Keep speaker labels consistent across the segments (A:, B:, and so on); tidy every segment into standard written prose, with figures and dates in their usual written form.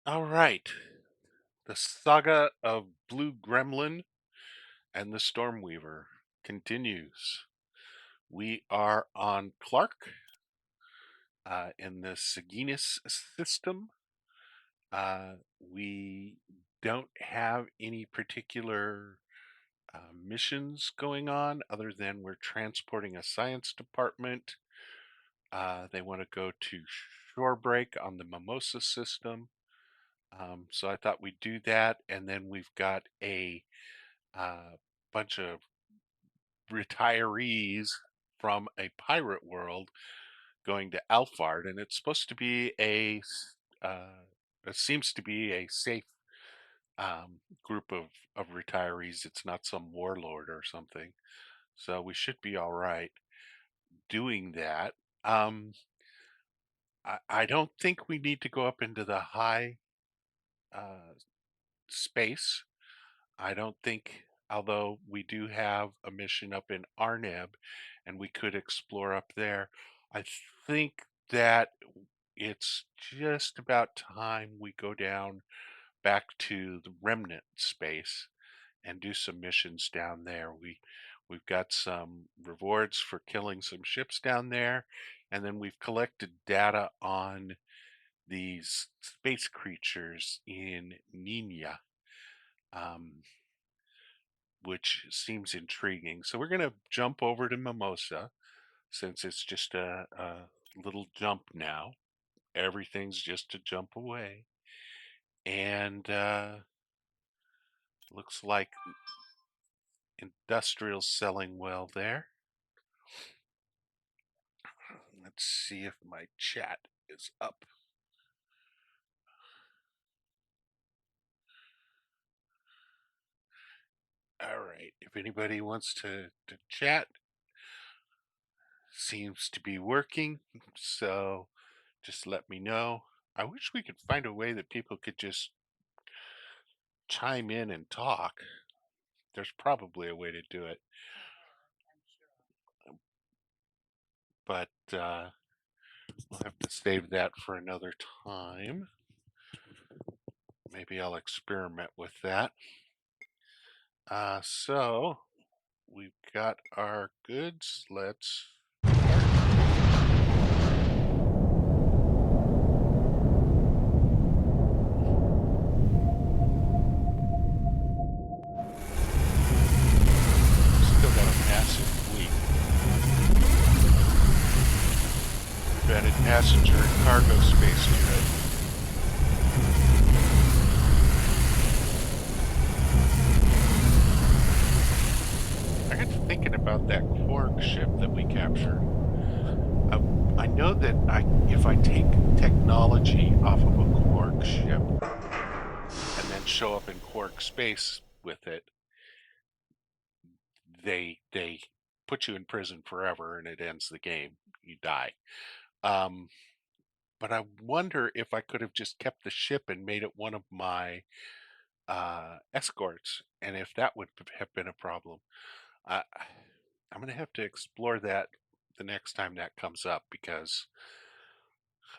A: All right. The saga of Blue Gremlin and the Stormweaver continues. We are on Clark in the Saginas system. We don't have any particular missions going on other than we're transporting a science department. They want to go to Shorebreak on the Mimosa system. So I thought we'd do that. And then we've got a bunch of retirees from a pirate world going to Alphard, and it's supposed to be it seems to be a safe group of retirees. It's not some warlord or something, so we should be all right doing that. Um, I don't think we need to go up into the high uh, space. I don't think, although we do have a mission up in Arneb and we could explore up there, I think that it's just about time we go down back to the Remnant space and do some missions down there. We've got some rewards for killing some ships down there, and then we've collected data on these space creatures in Nina. Um, which seems intriguing. So we're going to jump over to Mimosa since it's just a little jump now. Everything's just a jump away. And looks like industrial's selling well there. Let's see if my chat is up. All right. If anybody wants to chat, seems to be working. So just let me know. I wish we could find a way that people could just chime in and talk. There's probably a way to do it, but we'll have to save that for another time. Maybe I'll experiment with that. So we've got our goods. Let's still got a massive fleet. We've added passenger and cargo space to it. I got to thinking about that Quark ship that we captured. I know that if I take technology off of a Quark ship and then show up in Quark space with it, they put you in prison forever and it ends the game. You die. Um, but I wonder if I could have just kept the ship and made it one of my escorts, and if that would have been a problem. I, I'm going to have to explore that the next time that comes up because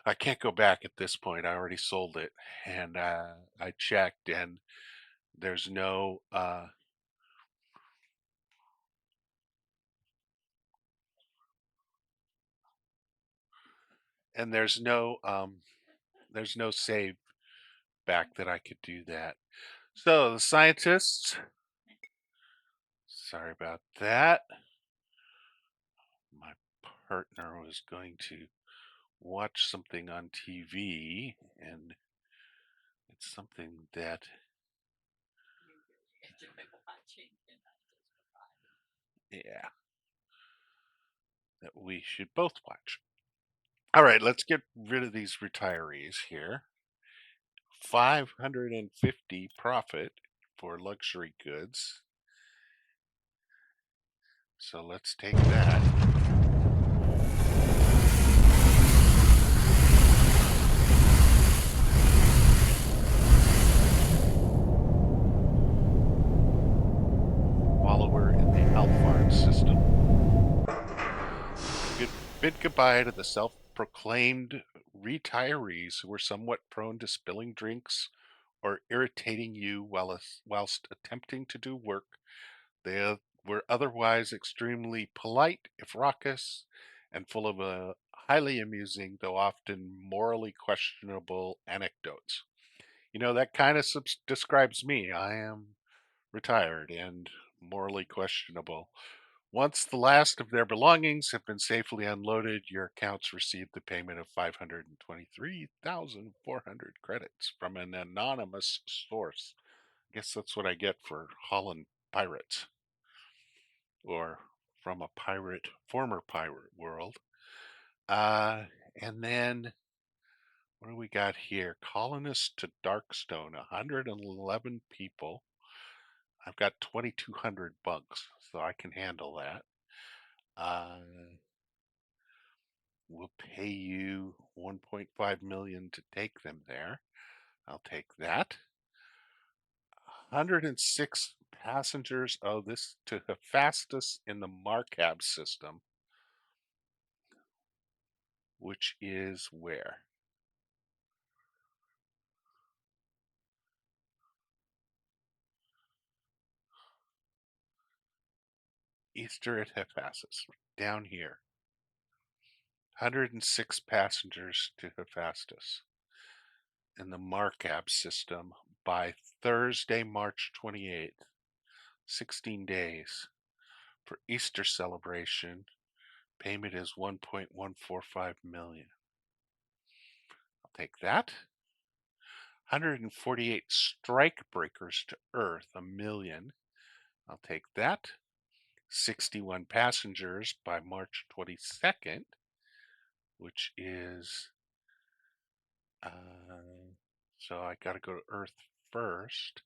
A: I can't go back at this point. I already sold it, and I checked, and there's no and there's no save back that I could do that. So the scientists, sorry about that. My partner was going to watch something on TV, and it's something that yeah, that we should both watch. All right, let's get rid of these retirees here. 550 profit for luxury goods. So let's take that. Follower in the Alphard system. Bid goodbye to the self-proclaimed retirees who were somewhat prone to spilling drinks or irritating you whilst attempting to do work. They were otherwise extremely polite, if raucous, and full of a highly amusing, though often morally questionable anecdotes. That kind of describes me. I am retired and morally questionable. Once the last of their belongings have been safely unloaded, your accounts receive the payment of 523,400 credits from an anonymous source. I guess that's what I get for Holland pirates, or from a former pirate world. Uh, and then what do we got here? Colonists to Darkstone, 111 people. I've got 2,200 bucks, so I can handle that. Uh, we'll pay you 1.5 million to take them there. I'll take that. 106 passengers. Oh, this to Hephaestus in the Marcab system, which is where? Easter at Hephaestus, down here. 106 passengers to Hephaestus in the Marcab system by Thursday, March 28th. 16 days. For Easter celebration, payment is 1.145 million. I'll take that. 148 strike breakers to Earth, a million. I'll take that. 61 passengers by March 22nd, which is so I got to go to Earth first.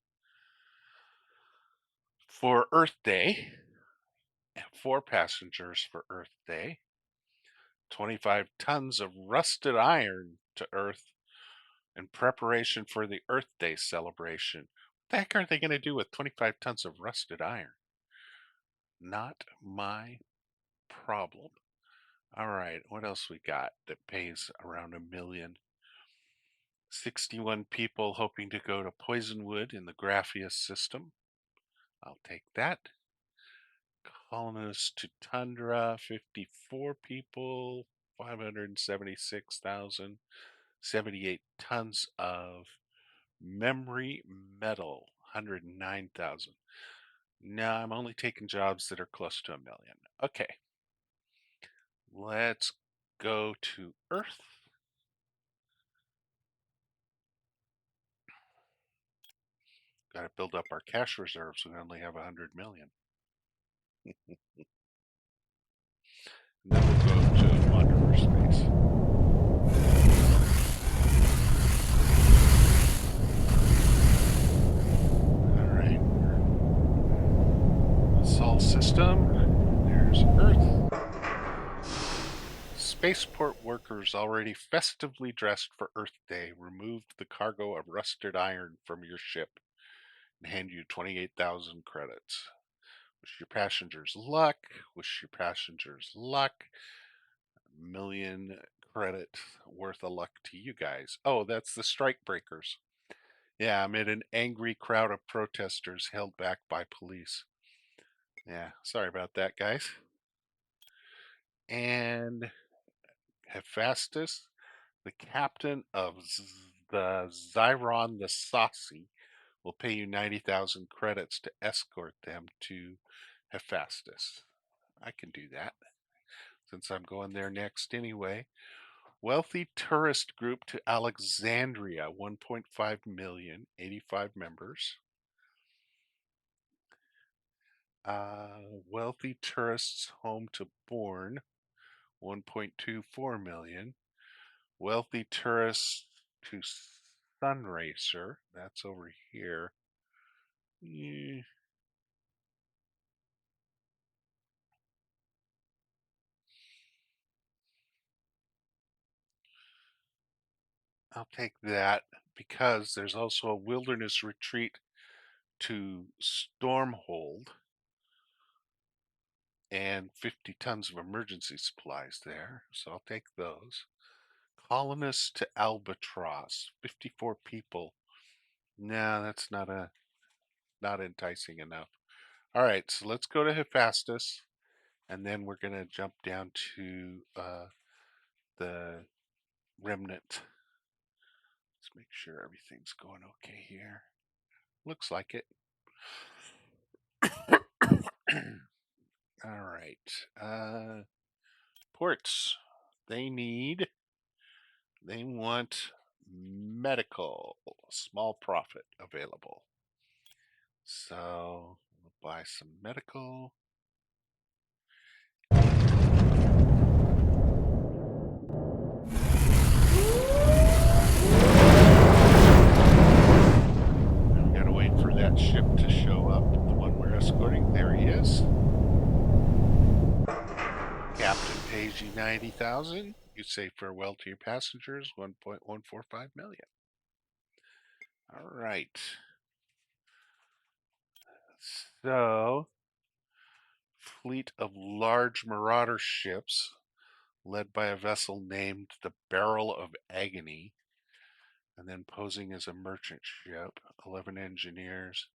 A: For Earth Day, 4 passengers for Earth Day. 25 tons of rusted iron to Earth in preparation for the Earth Day celebration. What the heck are they going to do with 25 tons of rusted iron? Not my problem. All right, what else we got that pays around a million? 61 people hoping to go to Poisonwood in the Grapheus system. I'll take that. Colonists to Tundra, 54 people, 576,078 tons of memory metal, 109,000. No, I'm only taking jobs that are close to a million. Okay, let's go to Earth. Got to build up our cash reserves. We only have 100 million. And then we'll go to Wanderer Space. All right. Sol system. There's Earth. Spaceport workers already festively dressed for Earth Day removed the cargo of rusted iron from your ship and hand you 28,000 credits. Wish your passengers luck. Wish your passengers luck. Million credit worth of luck to you guys. Oh, that's the strike breakers. Yeah, amid an angry crowd of protesters held back by police. Yeah, sorry about that, guys. And Hephaestus, the captain of the Zyron the Saucy, will pay you 90,000 credits to escort them to Hephaestus. I can do that since I'm going there next anyway. Wealthy tourist group to Alexandria, 1.5 million, 85 members. Wealthy tourists home to Bourne, 1.24 million. Wealthy tourists to Sunracer, that's over here. I'll take that because there's also a wilderness retreat to Stormhold and 50 tons of emergency supplies there. So I'll take those. Colonists to Albatross, 54 people. No, that's not enticing enough. All right, so let's go to Hephaestus, and then we're gonna jump down to the Remnant. Let's make sure everything's going okay here. Looks like it. All right. Ports. They want medical, small profit available. So we'll buy some medical. Now we gotta wait for that ship to show up, the one we're escorting. There he is. Captain pays you 90,000. You say farewell to your passengers, 1.145 million. All right. So, fleet of large marauder ships led by a vessel named the Barrel of Agony, and then posing as a merchant ship, 11 engineers.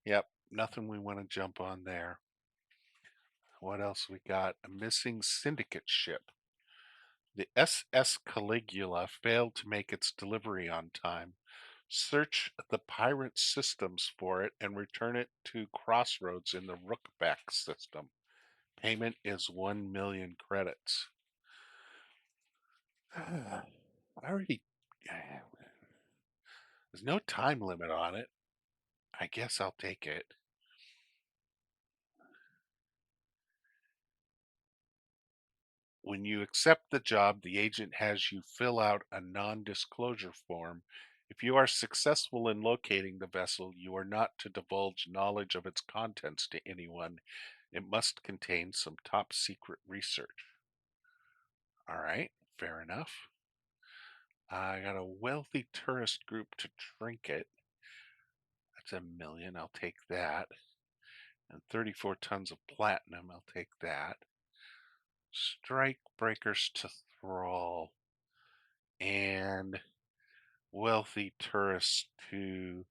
A: Yep, nothing we want to jump on there. What else we got? A missing syndicate ship. The SS Caligula failed to make its delivery on time. Search the pirate systems for it and return it to Crossroads in the Rookback system. Payment is 1 million credits. I already. There's no time limit on it. I guess I'll take it. When you accept the job, the agent has you fill out a non-disclosure form. If you are successful in locating the vessel, you are not to divulge knowledge of its contents to anyone. It must contain some top secret research. All right, fair enough. I got a wealthy tourist group to Trinket. That's 1 million. I'll take that. And 34 tons of platinum. I'll take that. Strike breakers to Thrall. And wealthy tourists to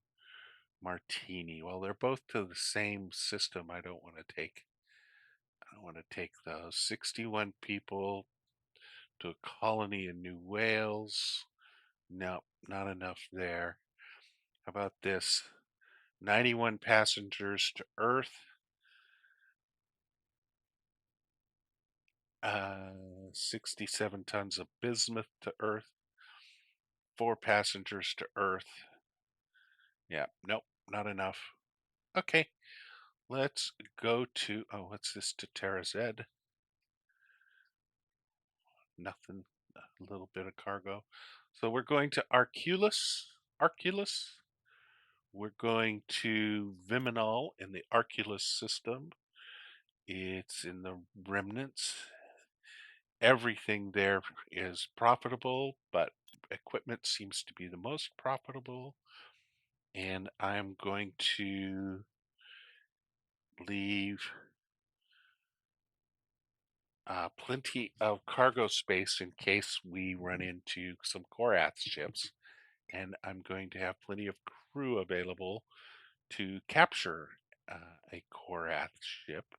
A: Martini. Well, they're both to the same system. I don't want to take those. 61 people to a colony in New Wales. No, not enough there. How about this? 91 passengers to Earth. 67 tons of bismuth to Earth. 4 passengers to Earth. Yeah, nope, not enough. Okay, let's go to, oh, what's this, to Terra Z? Nothing, a little bit of cargo. So we're going to Arculus. We're going to Viminal in the Arculus system. It's in the Remnants. Everything there is profitable, but equipment seems to be the most profitable. And I'm going to leave plenty of cargo space in case we run into some Korath ships. And I'm going to have plenty of crew available to capture a Korath ship.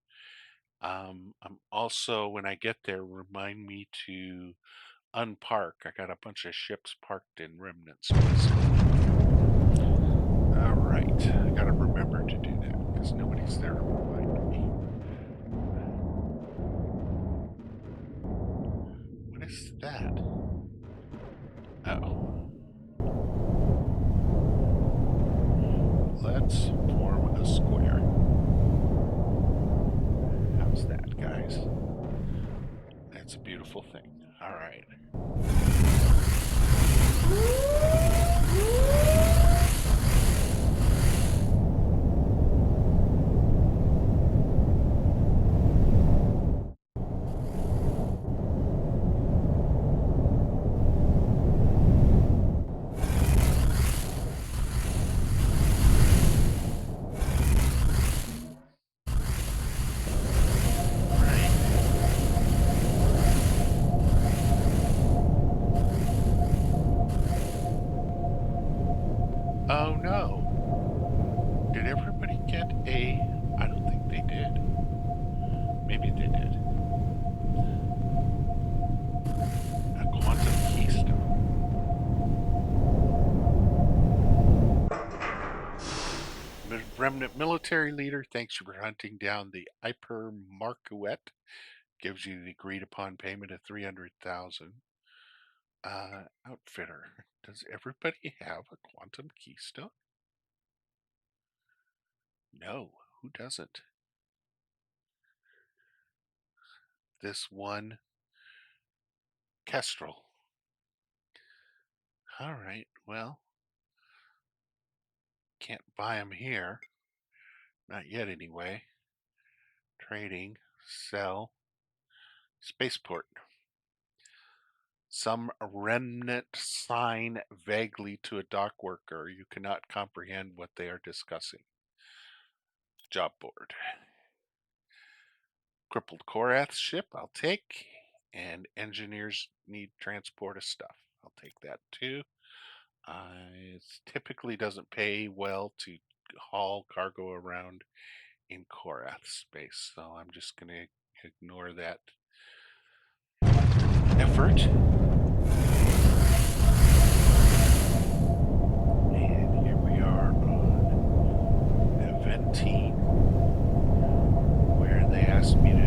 A: I'm also, when I get there, remind me to unpark. I got a bunch of ships parked in Remnant space. All right, I gotta remember to do that because nobody's there to remind me. What is that? Oh. Let's form a square. How's that, guys? That's a beautiful thing. All right. Oh no. Did everybody get a... I don't think they did. Maybe they did. A quantum keystone. Remnant military leader, thanks for hunting down the Hyper Marquette. Gives you the agreed upon payment of 300,000. Outfitter, does everybody have a quantum keystone? No, who doesn't? This one, Kestrel. All right, well, can't buy them here. Not yet, anyway. Trading, sell, spaceport. Some remnant sign vaguely to a dock worker. You cannot comprehend what they are discussing. Job board. Crippled Korath ship, I'll take. And engineers need transport of stuff. I'll take that too. It typically doesn't pay well to haul cargo around in Korath space, so I'm just going to ignore that effort. And here we are on Eventine, where they asked me to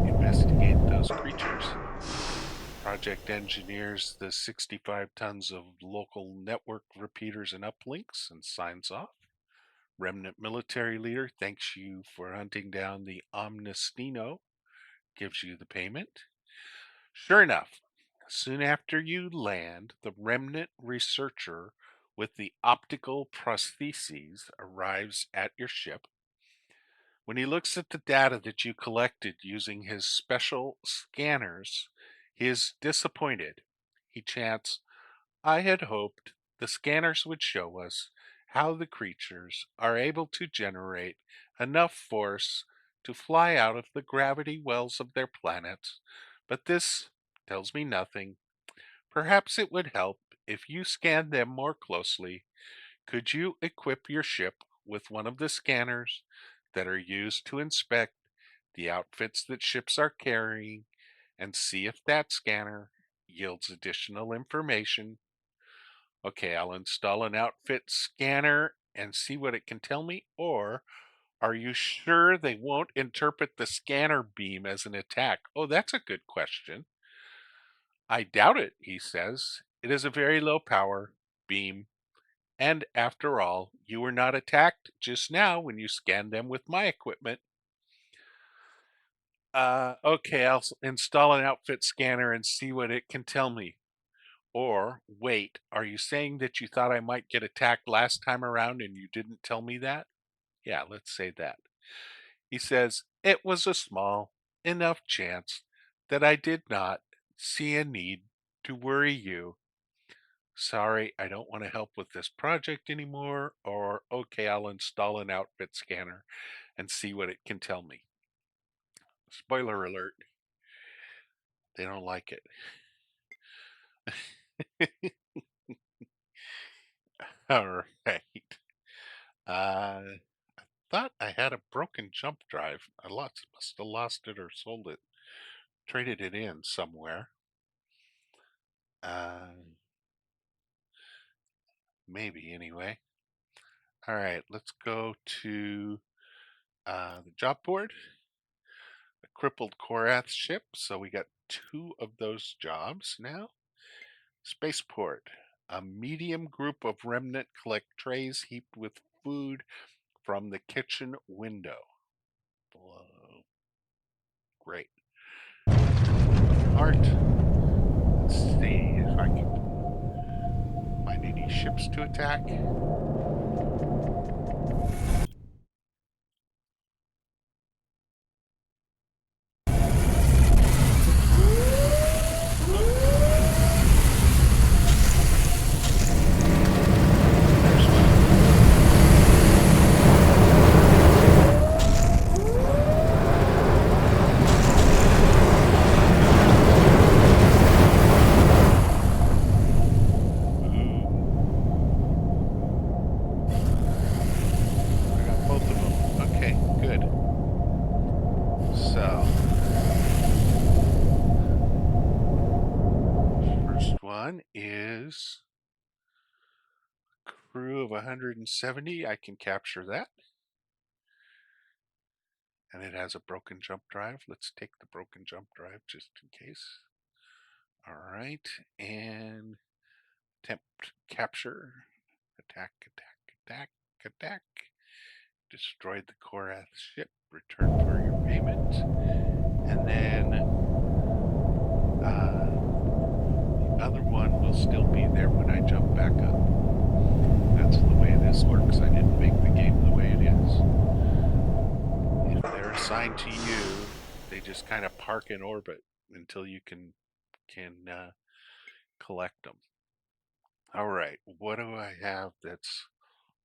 A: investigate those creatures. Project engineers the 65 tons of local network repeaters and uplinks and signs off. Remnant military leader thanks you for hunting down the Omnistino, gives you the payment. Sure enough, soon after you land, the Remnant researcher with the optical prostheses arrives at your ship. When he looks at the data that you collected using his special scanners, he is disappointed. He chants, I had hoped the scanners would show us how the creatures are able to generate enough force to fly out of the gravity wells of their planets, but this tells me nothing. Perhaps it would help if you scanned them more closely. Could you equip your ship with one of the scanners that are used to inspect the outfits that ships are carrying and see if that scanner yields additional information? Okay, I'll install an outfit scanner and see what it can tell me. Or are you sure they won't interpret the scanner beam as an attack? Oh, that's a good question. I doubt it, he says. It is a very low power beam. And after all, you were not attacked just now when you scanned them with my equipment. Okay, I'll install an outfit scanner and see what it can tell me. Or, wait, are you saying that you thought I might get attacked last time around and you didn't tell me that? Yeah, let's say that. He says, it was a small enough chance that I did not see a need to worry you. Sorry, I don't want to help with this project anymore. Or, okay, I'll install an outfit scanner and see what it can tell me. Spoiler alert, they don't like it. All right. I thought I had a broken jump drive. Must have lost it or sold it, traded it in somewhere. Maybe anyway. All right, let's go to the job board. A crippled Korath ship. So we got 2 of those jobs now. Spaceport. A medium group of remnant collect trays heaped with food from the kitchen window. Whoa. Great. Art. Let's see if I can find any ships to attack. There's one. Ooh. one is crew of 170. I can capture that. And it has a broken jump drive. Let's take the broken jump drive just in case. All right, and attempt capture. Attack, attack, attack. Destroyed the Korath ship. Return for your payment. And then the other one will still be there when I jump back up. That's the way this works. I didn't make the game the way it is. If they're assigned to you, they just kind of park in orbit until you can collect them. All right, what do I have that's,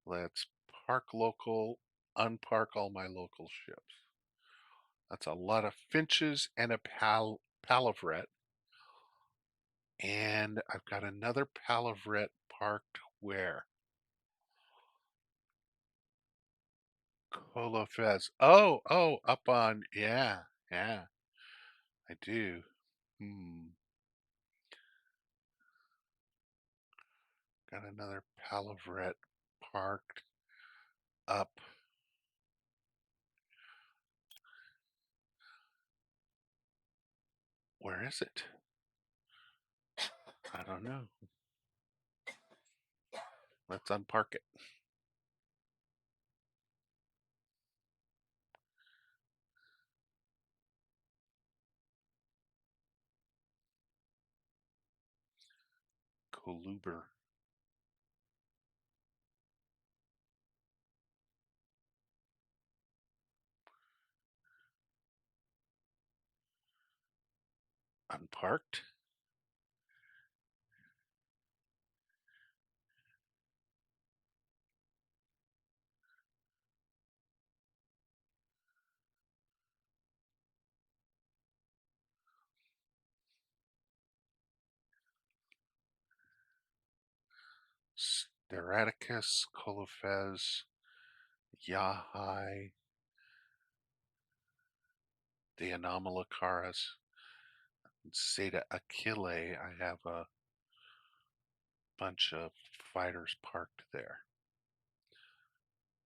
A: let's park local, unpark all my local ships. That's a lot of finches and a palavret. And I've got another palavret parked where? Colofez. Oh, up on, yeah, I do. Got another palavret parked up. Where is it? I don't know. Let's unpark it. Coluber. Unparked. Steraticus, Colofez, Yahai, the Anomalocaris, Zeta Achille. I have a bunch of fighters parked there.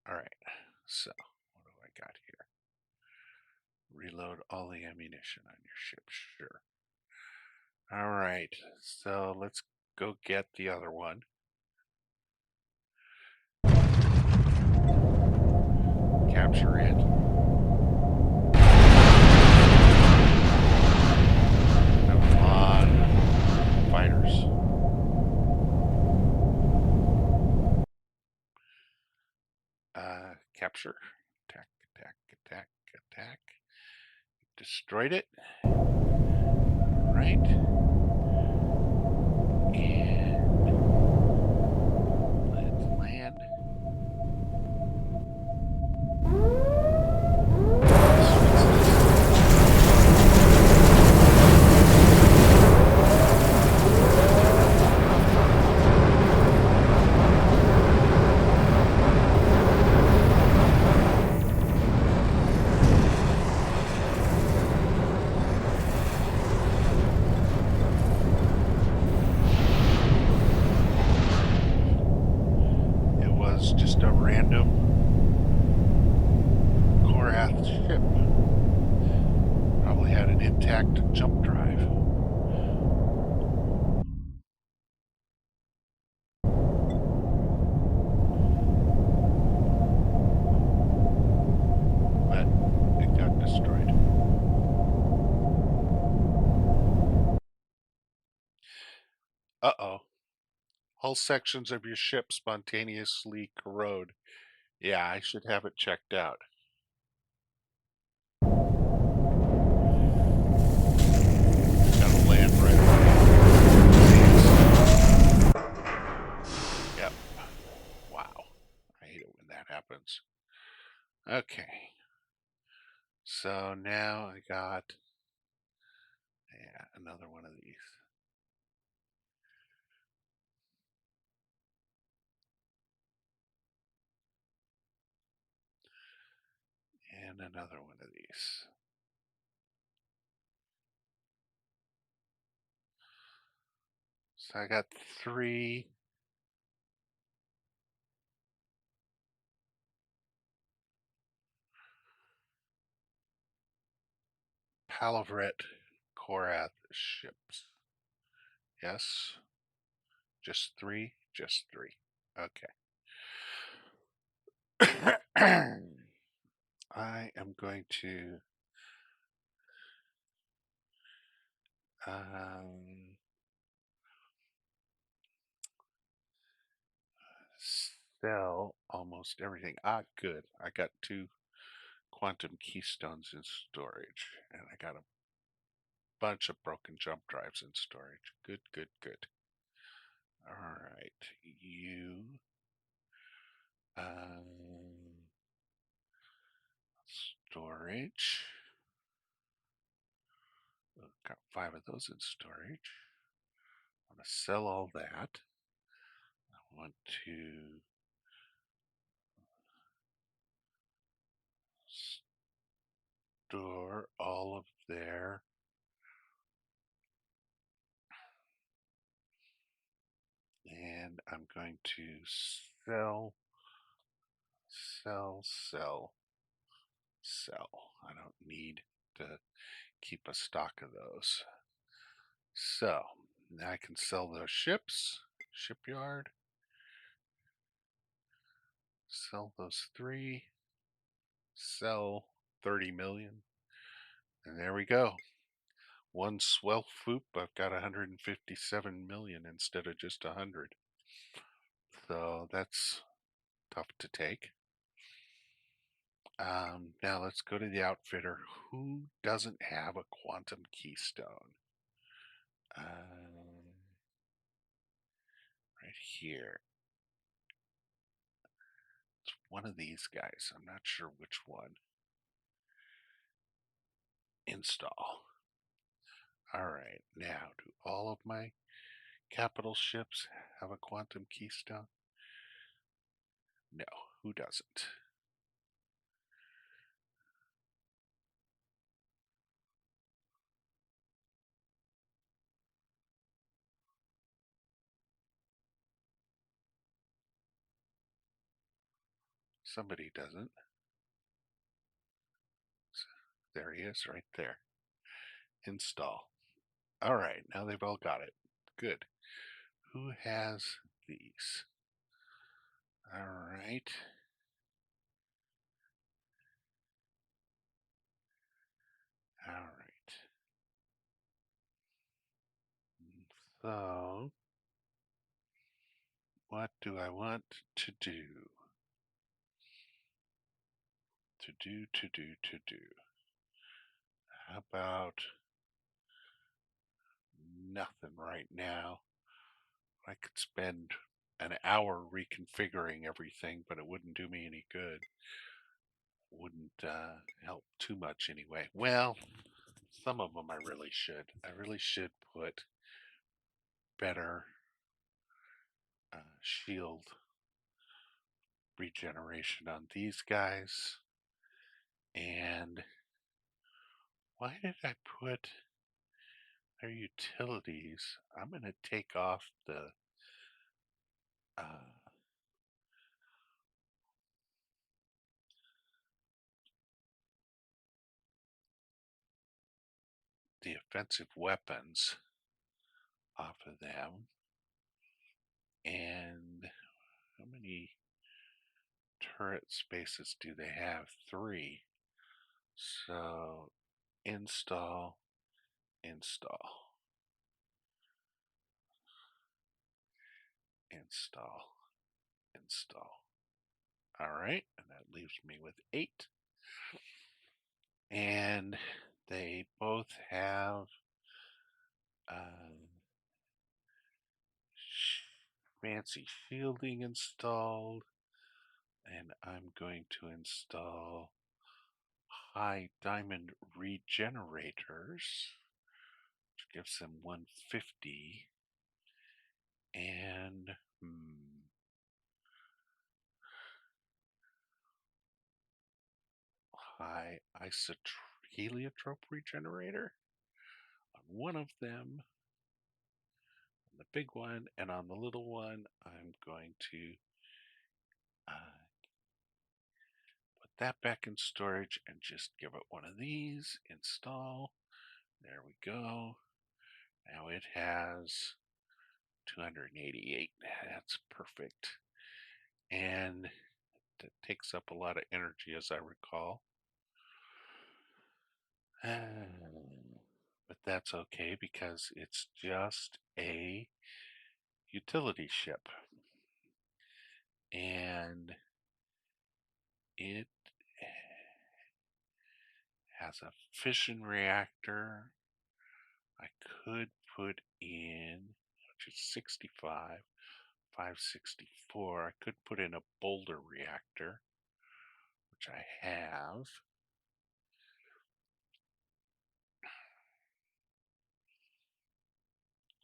A: All right, so what do I got here? Reload all the ammunition on your ship, sure. All right, so let's go get the other one. Capture it. Have a lot of fighters. Capture. Attack, attack, attack, attack. Destroyed it. Right. And let's land. Just a random Korath ship. Probably had an intact jump drive. But it got destroyed. Uh-oh. Hull sections of your ship spontaneously corrode. Yeah, I should have it checked out. Gotta land right away. Yep. Wow. I hate it when that happens. Okay. So now I got, yeah, another one of these. And another one of these. So I got 3 Palavret Korath ships. Yes? Just 3? Just 3. Okay. I am going to um, sell almost everything. Ah, good. I got 2 quantum keystones in storage, and I got a bunch of broken jump drives in storage. Good, good, good. All right, you storage. Got 5 of those in storage. I'm gonna sell all that. I want to store all of their and I'm going to sell, sell, sell, sell. I don't need to keep a stock of those. So now I can sell those ships, shipyard, sell those 3, sell 30 million, and there we go. One swell foop, I've got 157 million instead of just 100. So that's tough to take. Now let's go to the outfitter. Who doesn't have a quantum keystone? Right here. It's one of these guys. I'm not sure which one. Install. All right. Now, do all of my capital ships have a quantum keystone? No. Who doesn't? Somebody doesn't. There he is right there. Install. All right, now they've all got it. Good. Who has these? All right. All right. So, what do I want to do? To do. How about nothing right now? I could spend an hour reconfiguring everything, but it wouldn't do me any good. Wouldn't help too much anyway. Well, some of them I really should. I really should put better shield regeneration on these guys. And why did I put their utilities? I'm going to take off uh, the offensive weapons off of them. And how many turret spaces do they have? 3. So install, install, install, install. All right, and that leaves me with 8. And they both have fancy shielding installed. And I'm going to install high diamond regenerators, which gives them 150. And high heliotrope regenerator on one of them. On the big one, and on the little one, I'm going to put that back in storage and just give it one of these. Install. There we go. Now it has 288. That's perfect. And that takes up a lot of energy, as I recall. But that's okay because it's just a utility ship. And it has a fission reactor. I could put in, which is 65, 564. I could put in a boulder reactor, which I have.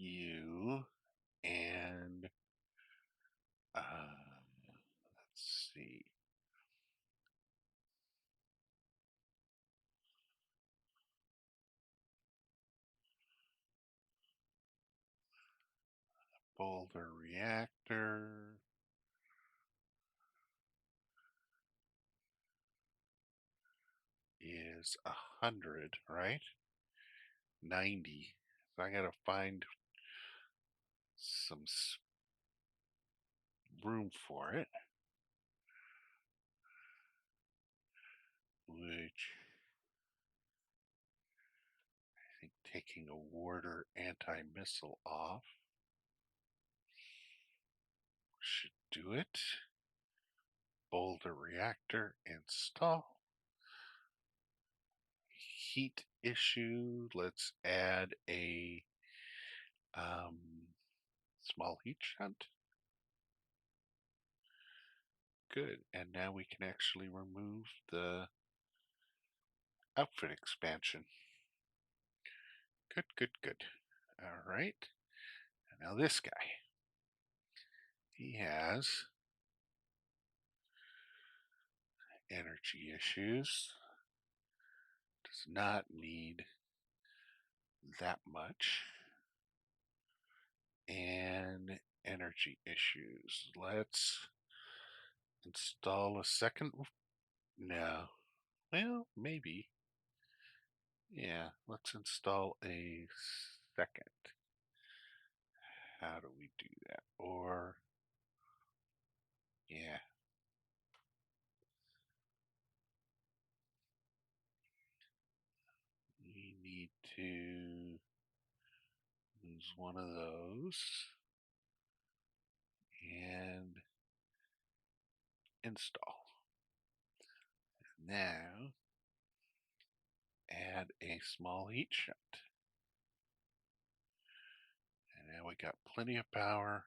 A: You and let's see. Boulder reactor is 100, right? 90. So I gotta find some room for it, which I think taking a warder anti-missile off should do it. Boulder reactor install. Heat issue. Let's add a small heat shunt. Good. And now we can actually remove the outfit expansion. Good, good, good. All right. And now this guy. He has energy issues. Does not need that much. And energy issues. Let's install a second. No. Well, maybe. Yeah, let's install a second. How do we do that? Or, yeah. We need to use one of those and install. Now, add a small heat shunt. And now we got plenty of power.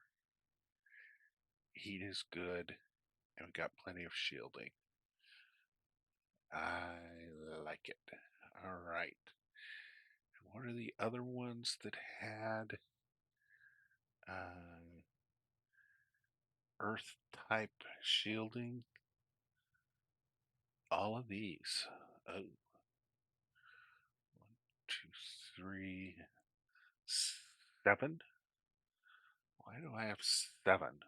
A: Heat is good. And we got plenty of shielding. I like it. All right. And what are the other ones that had earth type shielding? All of these. Oh. 1, 2, 3, 7. Why do I have 7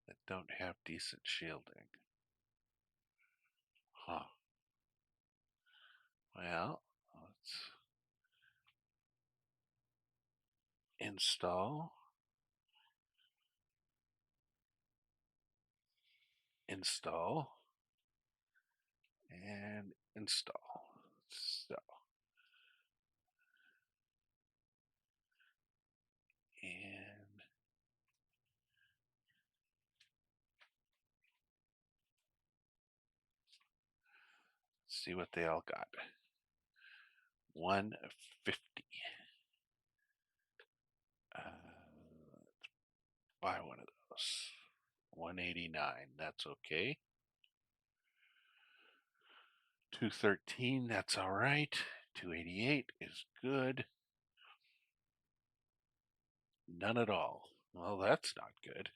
A: that don't have decent shielding? Huh. Well, let's install, install, and install. So, and see what they all got. 150. Let's buy one of those. 189. That's okay. 213. That's all right. 288 is good. None at all. Well, that's not good.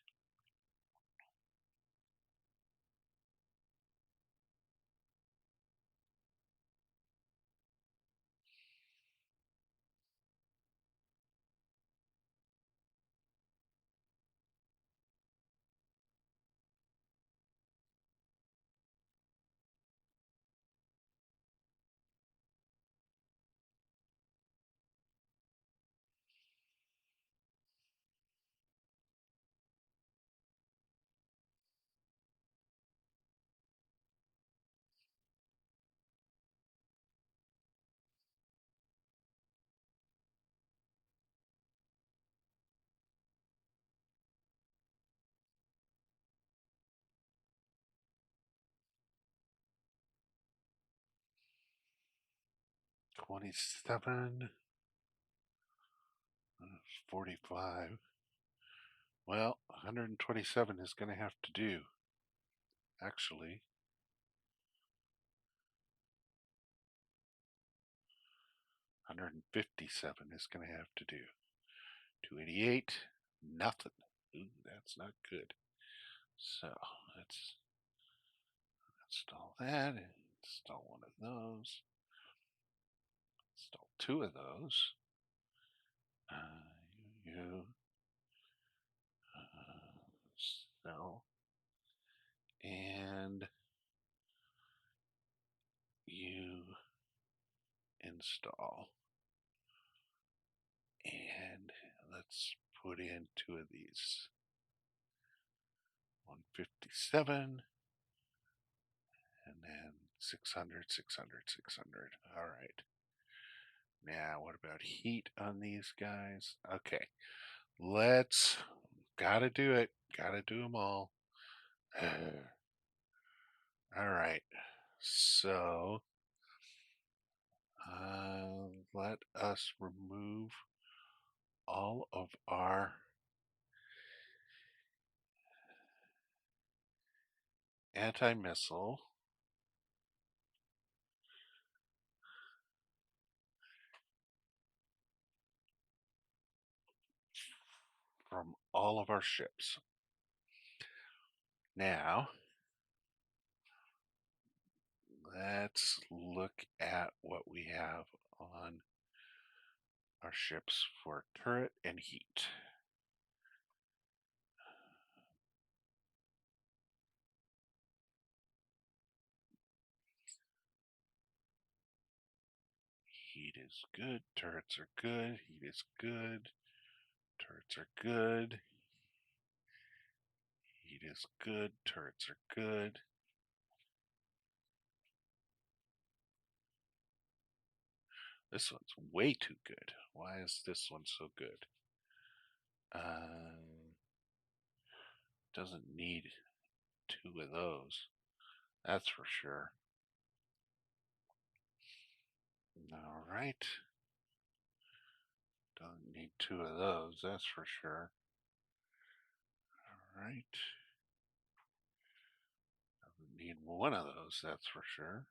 A: 27, 45. Well, 127 is going to have to do, actually. 157 is going to have to do. 288, nothing. Ooh, that's not good. So let's install that and install one of those. Install two of those. You sell and you install. And let's put in two of these. 157 and then 600, 600, 600. All right. Now, what about heat on these guys? Okay. Let's, gotta do it. Gotta do them all. All right. So, let us remove all of our anti-missile from all of our ships. Now, let's look at what we have on our ships for turret and heat. Heat is good, turrets are good, heat is good, turrets are good, heat is good, turrets are good. This one's way too good. Why is this one so good? Doesn't need two of those. That's for sure. All right. Doesn't need two of those. That's for sure. All right. Doesn't need one of those. That's for sure.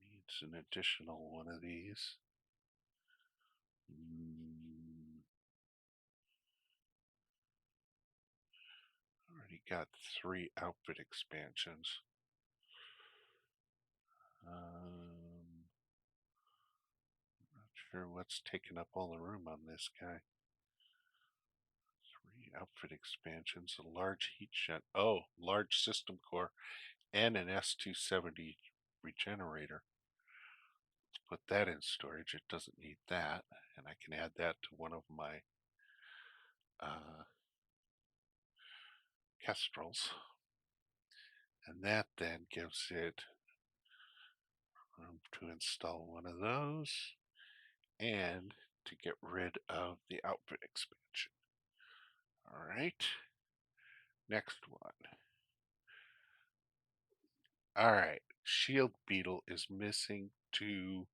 A: Needs an additional one of these. Already got 3 outfit expansions. Not sure what's taking up all the room on this guy. 3 outfit expansions, a large heat shed. Oh, large system core, and an S270 regenerator. Let's put that in storage. It doesn't need that, and I can add that to one of my kestrels. And that then gives it room to install one of those and to get rid of the outfit expansion. All right, next one. All right, Shield Beetle is missing two,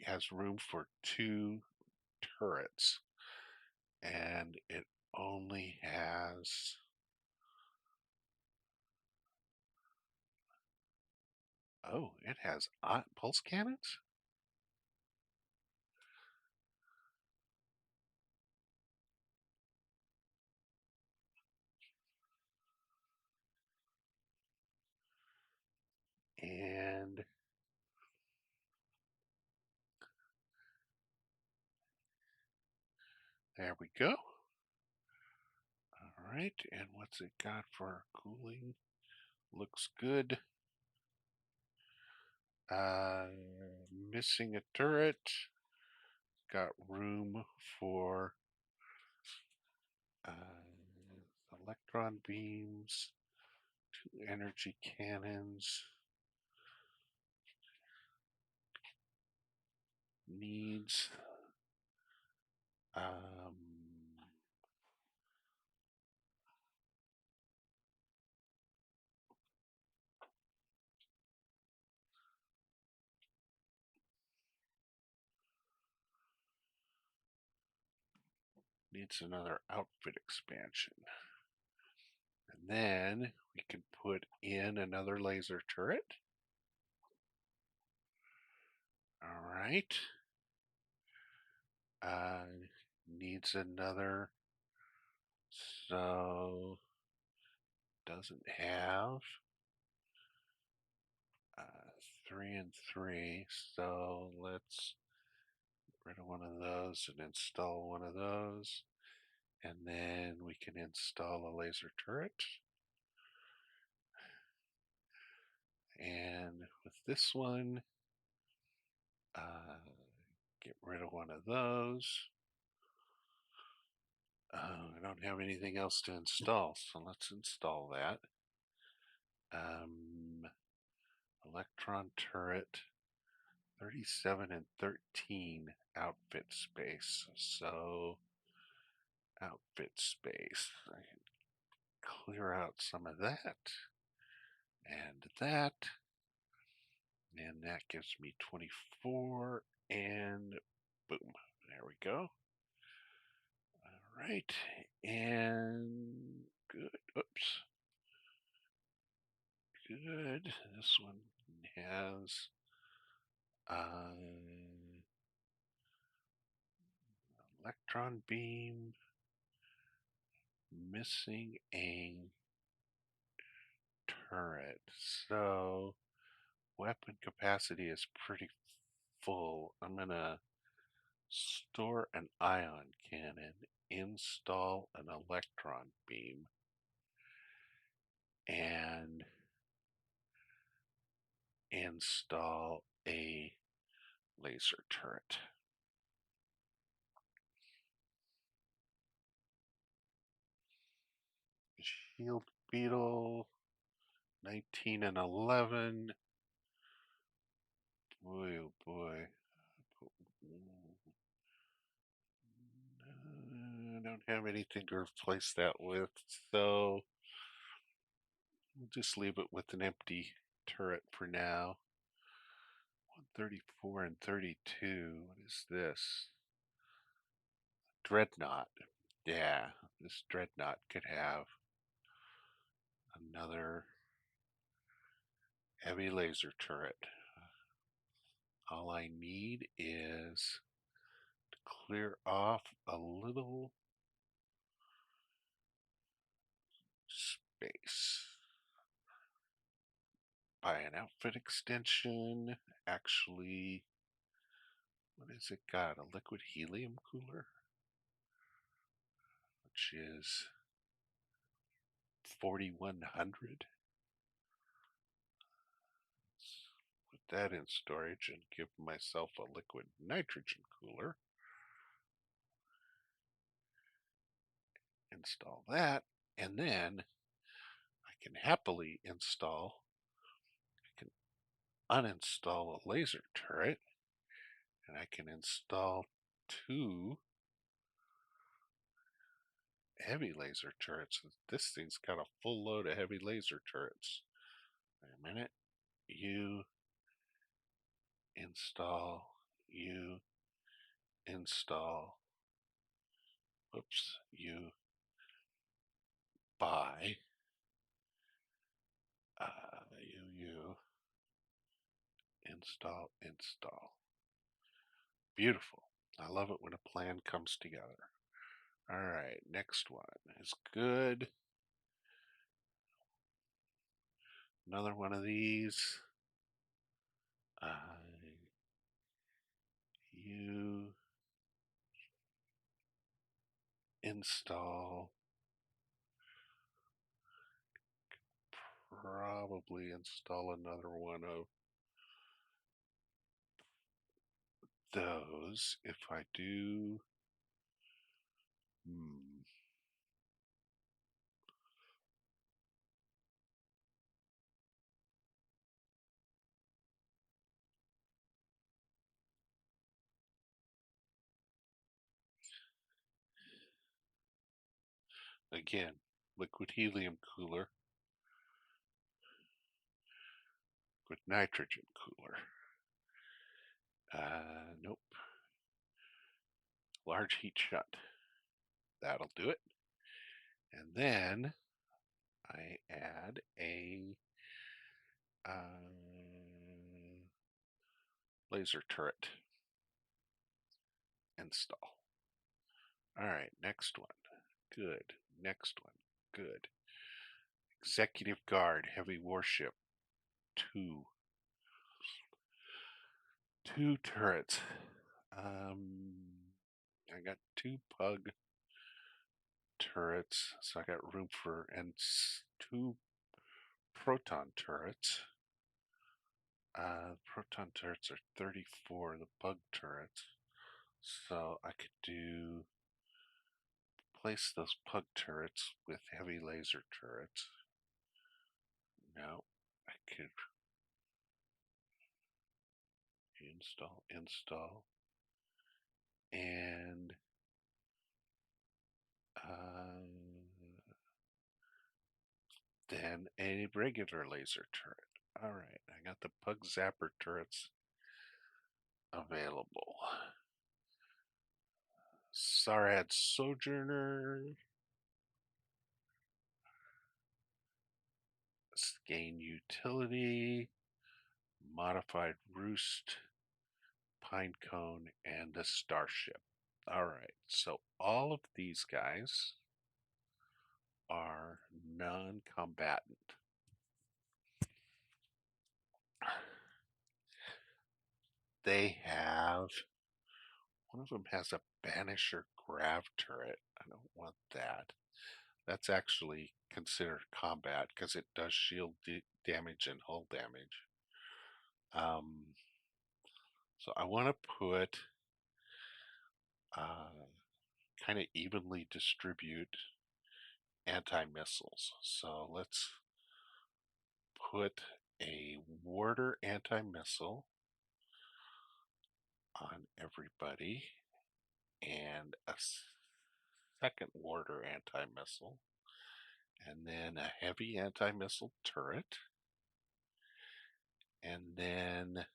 A: has room for 2 turrets, and it only has it has pulse cannons. And there we go. All right, and what's it got for cooling? Looks good. Missing a turret. Got room for electron beams, 2 energy cannons. Needs Needs another outfit expansion. And then we can put in another laser turret. All right. Needs another. So doesn't have 3 and 3. So let's get rid of one of those and install one of those. And then we can install a laser turret. And with this one, get rid of one of those. I don't have anything else to install, so let's install that. Electron turret, 37 and 13 outfit space. So outfit space, I can clear out some of that and that. And that gives me 24 and boom, there we go. All right, and good, oops, good. This one has electron beam, missing a turret. So weapon capacity is pretty full. I'm gonna store an ion cannon, install an electron beam, and install a laser turret. Shield beetle, 19 and 11. Boy, oh boy. I don't have anything to replace that with, so we'll just leave it with an empty turret for now. 134 and 32. What is this? Dreadnought. Yeah, this dreadnought could have another heavy laser turret. All I need is to clear off a little space. Buy an outfit extension. Actually, what has it got? A liquid helium cooler, which is 4100. Put that in storage and give myself a liquid nitrogen cooler. Install that, and then I can happily install, I can uninstall a laser turret, and I can install 2 heavy laser turrets. This thing's got a full load of heavy laser turrets. Wait a minute. You install, you install, whoops, you buy, you install, install. Beautiful. I love it when a plan comes together. All right, next one is good. Another one of these. You install, probably install another one of those. If I do, again, liquid helium cooler, with nitrogen cooler. Nope. Large heat shut. That'll do it. And then I add a laser turret. Install. All right, next one. Good. Next one. Good. Executive Guard, heavy warship. Two. Two turrets. I got two pug turrets, so I got room for and two proton turrets. Proton turrets are 34, the bug turrets. So I could place those pug turrets with heavy laser turrets. No, I could install, and then a regular laser turret. All right, I got the pug zapper turrets available. Sarad Sojourner, Gain Utility, Modified Roost, Pinecone, and the Starship. All right, so all of these guys are non-combatant. They have, one of them has a Banisher Grav turret. I don't want that. That's actually considered combat because it does shield damage and hull damage. So I want to put kind of evenly distribute anti-missiles. So let's put a warder anti-missile on everybody and a second warder anti-missile and then a heavy anti-missile turret and then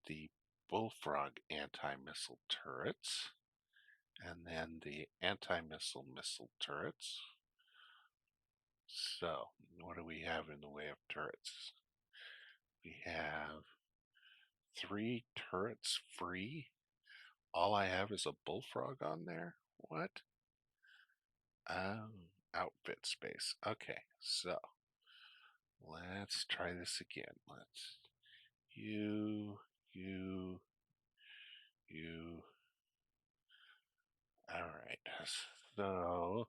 A: the bullfrog anti-missile turrets and then the anti-missile turrets. So what do we have in the way of turrets? We have 3 turrets free. All I have is a bullfrog on there. What? Oh, outfit space. Okay, so let's try this again. Let's you, you, you. All right. So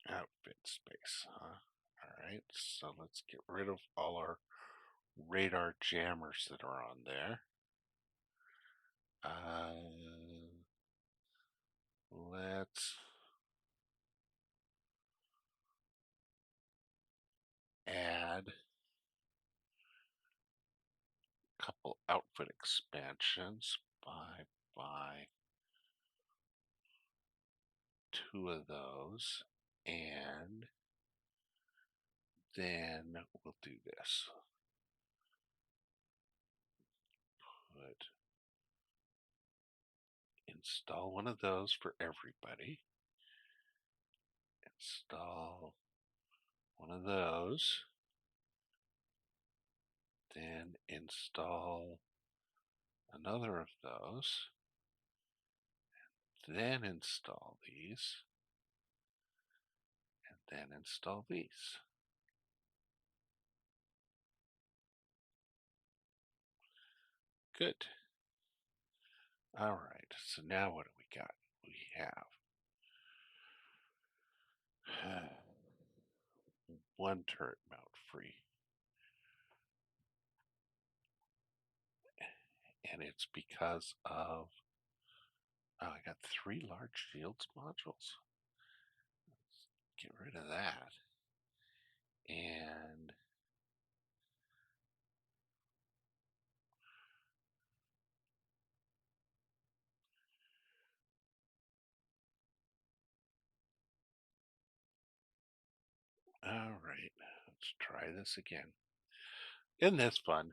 A: outfit space, huh? All right. So let's get rid of all our radar jammers that are on there. Let's add a couple outfit expansions by 2 of those, and then we'll do this. Install one of those for everybody. Install one of those. Then install another of those. Then install these. And then install these. Good. All right, so now what do we got? We have one turret mount free. And it's because of, oh, I got 3 large shields modules. Let's get rid of that. And all right, let's try this again. Isn't this fun?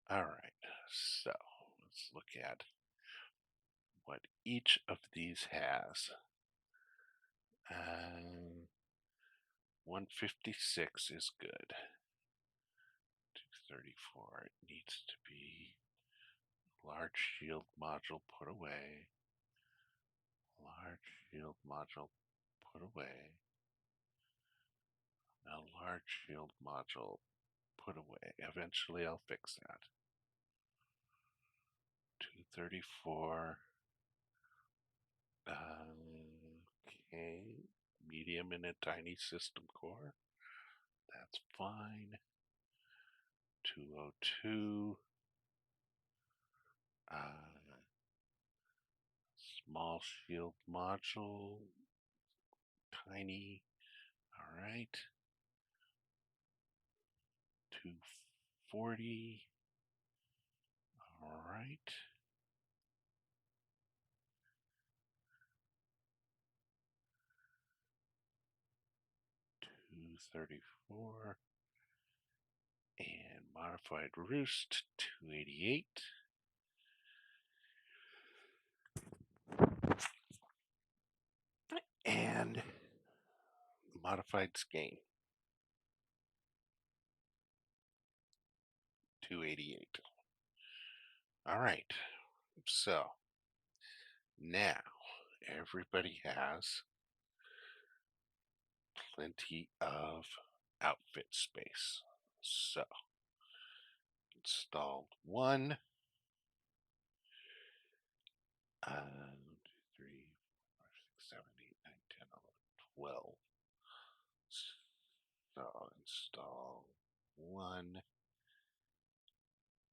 A: All right, so let's look at what each of these has. 156 is good. 234, it needs to be large shield module put away. Large shield module put away. Now large shield module put away. Eventually I'll fix that. 234. Okay. Medium in a tiny system core. That's fine. 202. Small shield module. Tiny. All right. 240. All right. 234. And modified roost 288. And modified skein 288. All right. So now everybody has plenty of outfit space. So installed one, 2, 3, 4, 5, 6, 7, 8, 9, 10, 11, 12. So install one,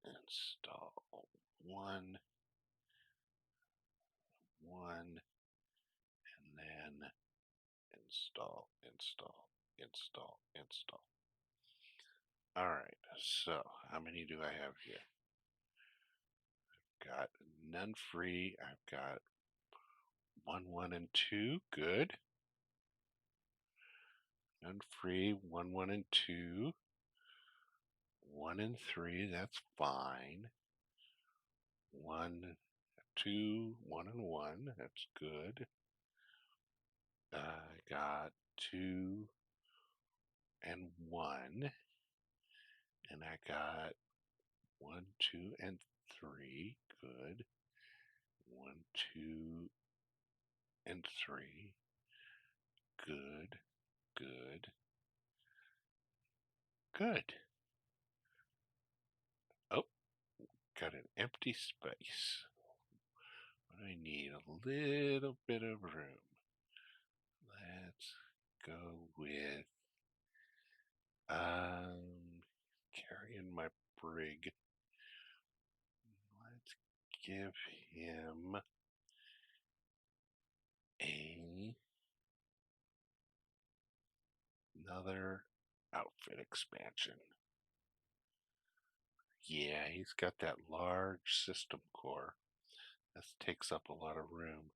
A: install one, one, and then install, install, install, install. All right, so how many do I have here? I've got none free. I've got 1, 1, and 2. Good. None free. 1, 1, and 2. 1 and 3. That's fine. 1, 2, 1 and 1. That's good. I got 2 and 1. And I got 1, 2, and 3. Good. 1, 2, and 3. Good. Good. Good. Oh, got an empty space. What do I need? A little bit of room. Let's go with carrying my brig. Let's give him another outfit expansion. Yeah, he's got that large system core. That takes up a lot of room.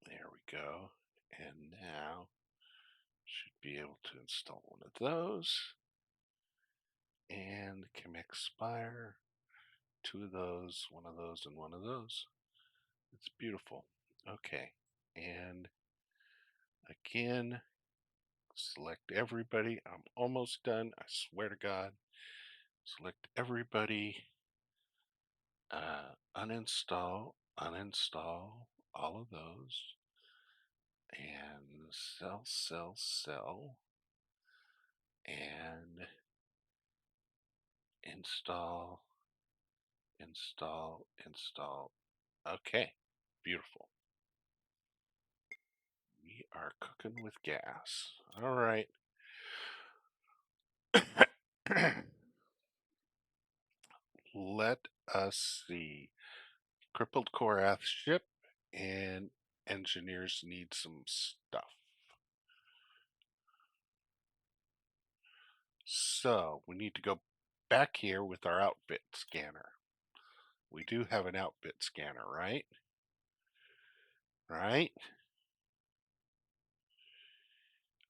A: There we go. And now should be able to install one of those. And can expire 2 of those, 1 of those, and 1 of those. It's beautiful. Okay. And again, select everybody. I'm almost done. I swear to God. Select everybody. Uninstall, uninstall all of those. And sell, sell, sell. And install, install, install. Okay. Beautiful. We are cooking with gas. All right. Let us see. Crippled Korath ship and engineers need some stuff. So we need to go back here with our outfit scanner. We do have an outfit scanner, right? Right?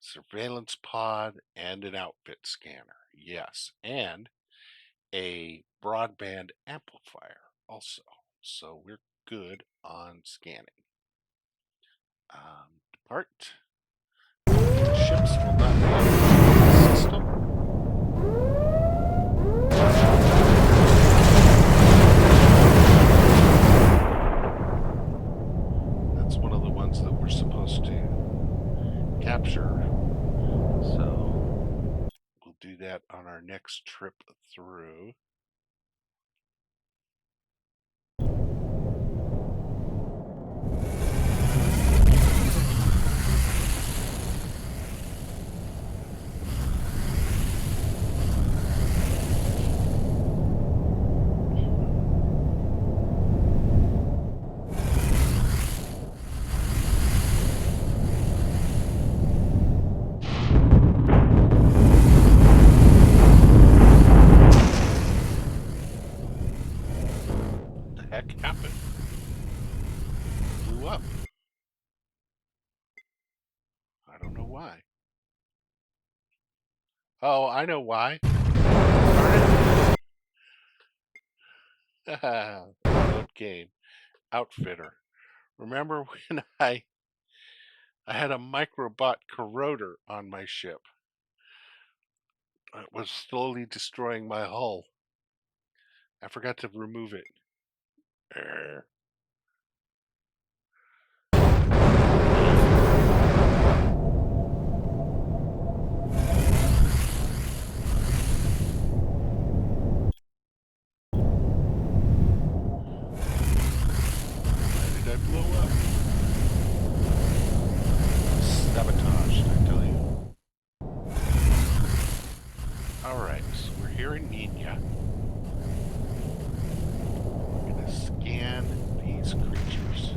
A: surveillance pod, and an outfit scanner. Yes, and a broadband amplifier also. So we're good on scanning. Depart. Ships will not be in the system. That's one of the ones that we're supposed to capture. So we'll do that on our next trip through. What the heck happened? Blew up. I don't know why. Oh, I know why. Good game. Outfitter. Remember when I had a microbot corroder on my ship? It was slowly destroying my hull. I forgot to remove it. Err. Why did I blow up? Sabotage, I tell you. Alright, so we're here in Nina. We're gonna scan these creatures.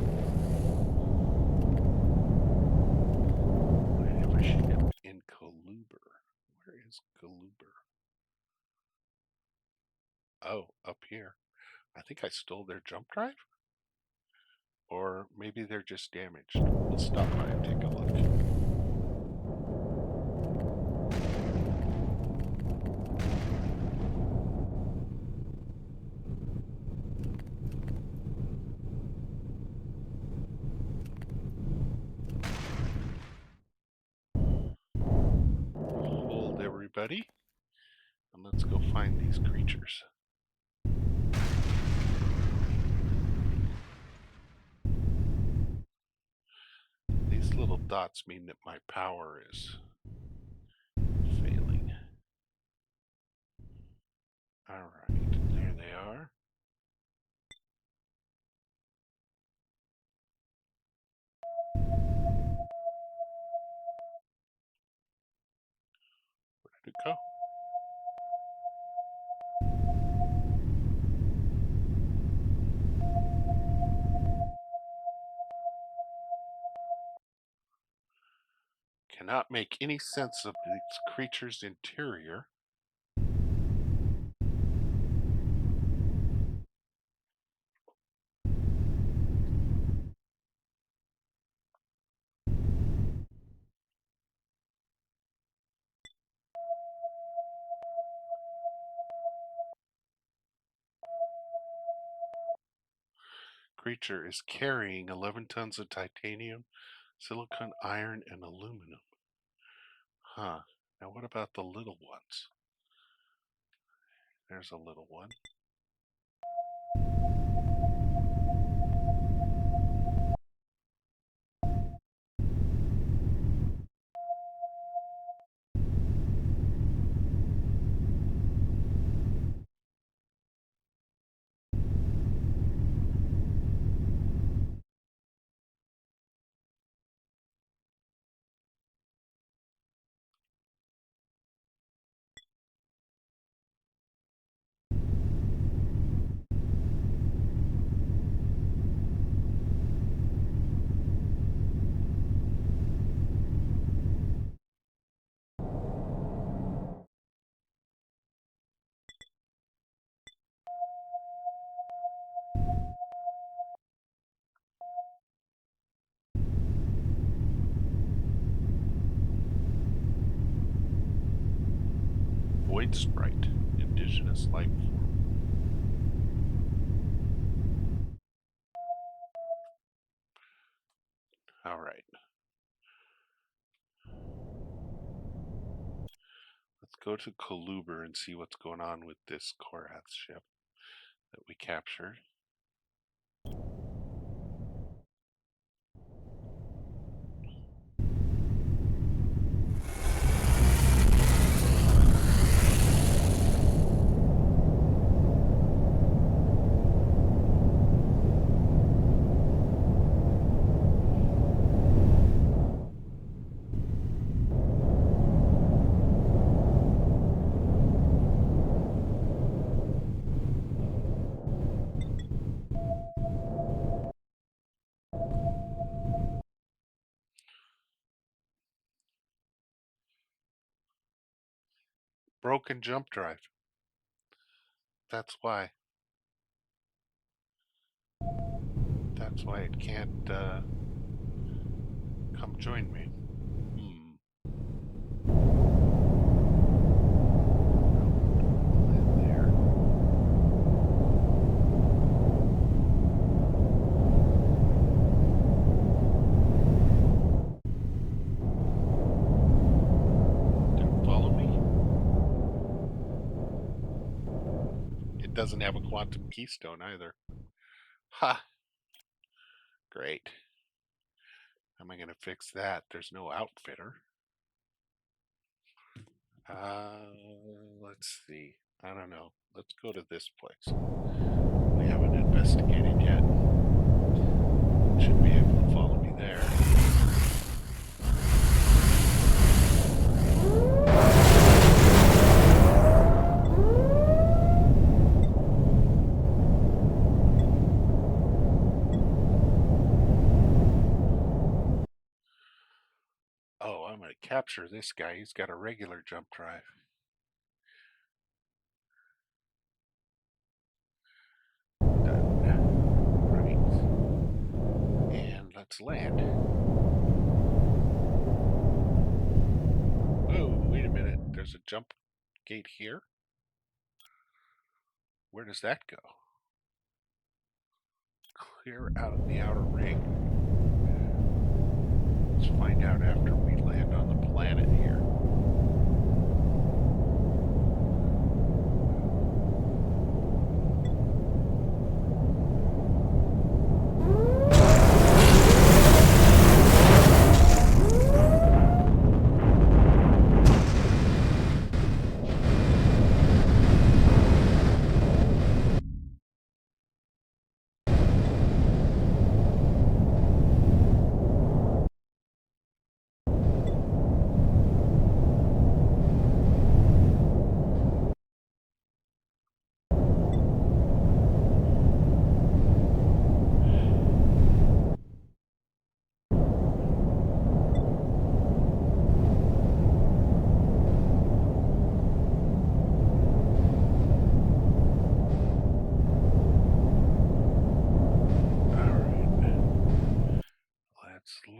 A: I have a ship in Kaluber. Where is Kaluber? Oh, up here. I think I stole their jump drive? Or maybe they're just damaged. We'll stop by and take a look. Hold everybody, and let's go find these creatures. These little dots mean that my power is failing. Alright, there they are. Where did it go? Cannot make any sense of these creatures' interior. Creature is carrying 11 tons of titanium, silicon, iron, and aluminum. Huh. Now what about the little ones? There's a little one. void sprite, indigenous life form. All right. Let's go to Kaluber and see what's going on with this Korath ship that we captured. Broken jump drive. That's why. That's why it can't come join me. Hmm. Land there. Did it follow me? It doesn't have a quantum keystone either. Ha! Great. How am I going to fix that? There's no outfitter. Let's see. I don't know. Let's go to this place. We haven't investigated yet. Should be able to follow me there. Oh, I'm going to capture this guy. He's got a regular jump drive. Done. Right. And let's land. Oh, wait a minute. There's a jump gate here. Where does that go? Clear out of the outer ring. Let's find out after we land on the planet here.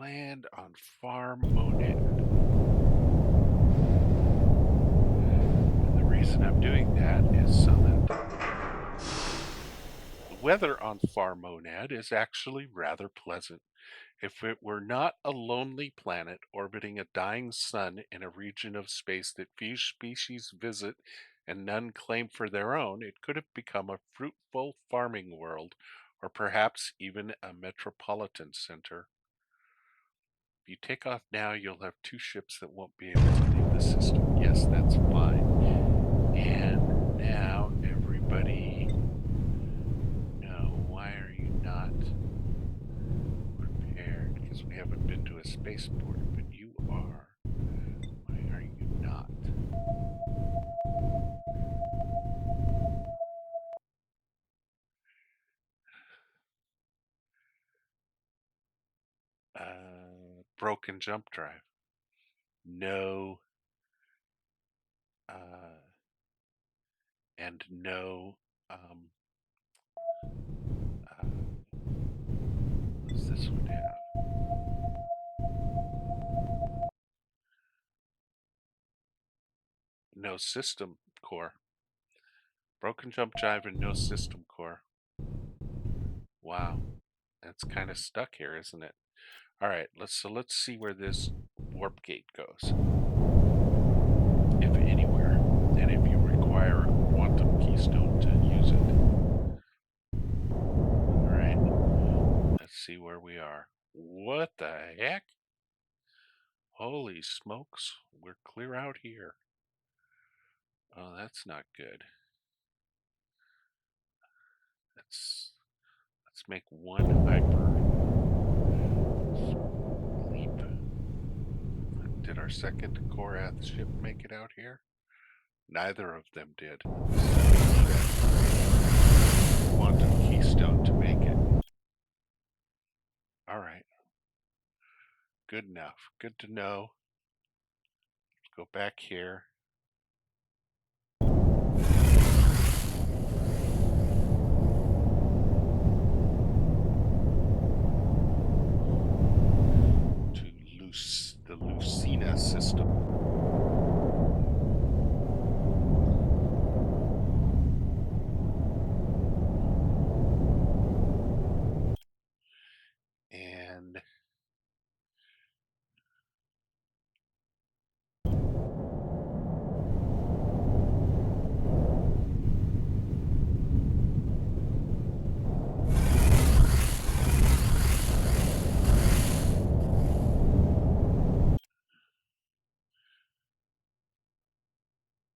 A: Land on Farm Monet. And the reason I'm doing that is so that the weather on Farm Monad is actually rather pleasant. If it were not a lonely planet orbiting a dying sun in a region of space that few species visit and none claim for their own, it could have become a fruitful farming world, or perhaps even a metropolitan center. If you take off now, you'll have two ships that won't be able to leave the system. Yes, that's fine. And now, everybody, no, why are you not prepared? Because we haven't been to a spaceport, but you are. Why are you not? Broken jump drive. No. Uh, and no. Um, what does this one have? No system core. Broken jump jive and no system core. Wow, that's kind of stuck here, isn't it? All right, let's see where this warp gate goes, if anywhere, and if you require a quantum keystone to use it. All right, let's see where we are. What the heck? Holy smokes, we're clear out here. Oh, that's not good. Let's make one hyper leap. Did our second core ship make it out here? Neither of them did. Quantum keystone to make it. All right. Good enough. Good to know. Let's go back here. To the Lucina system. And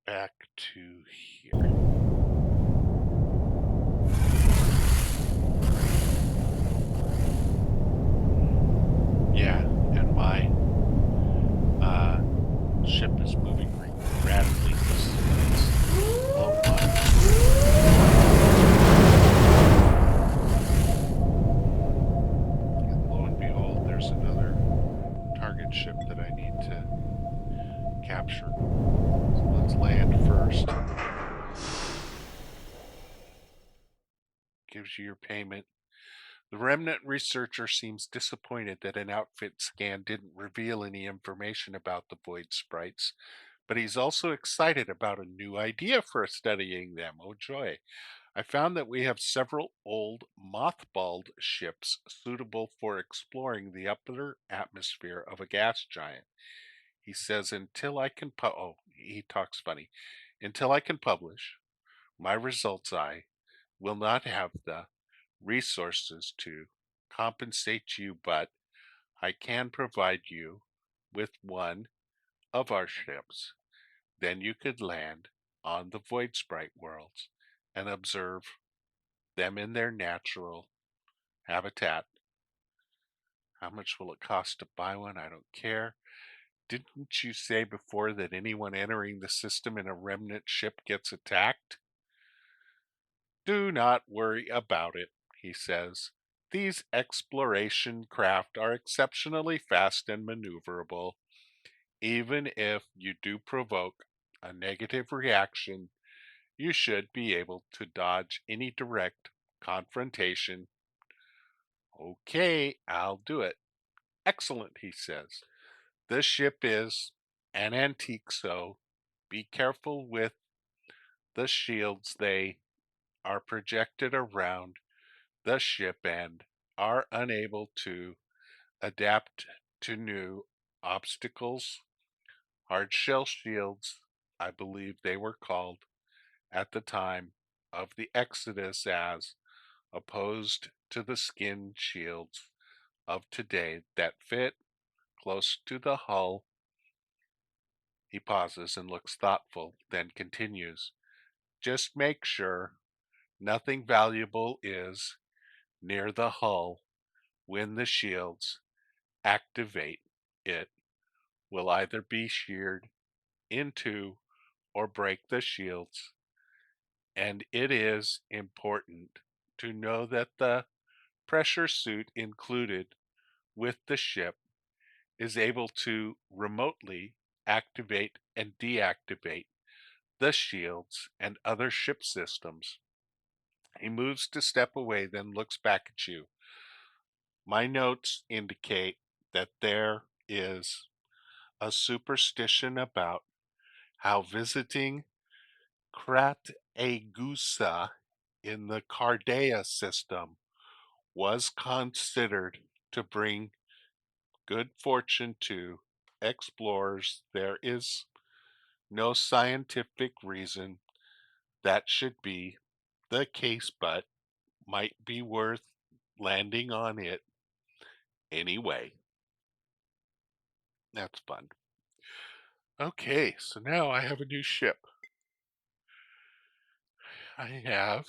A: back to here. Yeah, and my ship is moving rapidly. Oh my. And lo and behold, there's another target ship that I need to capture. So let's land first. Gives you your payment. The Remnant researcher seems disappointed that an outfit scan didn't reveal any information about the void sprites, but he's also excited about a new idea for studying them. Oh joy. I found that we have several old mothballed ships suitable for exploring the upper atmosphere of a gas giant. He says, he talks funny. Until I can publish my results, I will not have the resources to compensate you, but I can provide you with one of our ships. Then you could land on the Void Sprite worlds and observe them in their natural habitat. How much will it cost to buy one? I don't care. Didn't you say before that anyone entering the system in a remnant ship gets attacked? Do not worry about it, he says. These exploration craft are exceptionally fast and maneuverable. Even if you do provoke a negative reaction, you should be able to dodge any direct confrontation. Okay, I'll do it. Excellent, he says. This ship is an antique, so be careful with the shields. They are projected around the ship and are unable to adapt to new obstacles. Hard shell shields, I believe they were called at the time of the Exodus, as opposed to the skin shields of today that fit close to the hull. He pauses and looks thoughtful, then continues. Just make sure nothing valuable is near the hull when the shields activate. It will either be sheared into or break the shields, and it is important to know that the pressure suit included with the ship is able to remotely activate and deactivate the shields and other ship systems. He moves to step away, then looks back at you. My notes indicate that there is a superstition about how visiting Krat Agusa in the Cardea system was considered to bring good fortune to explorers. There is no scientific reason that should be the case, but might be worth landing on it anyway. That's fun. Okay, so now I have a new ship. I have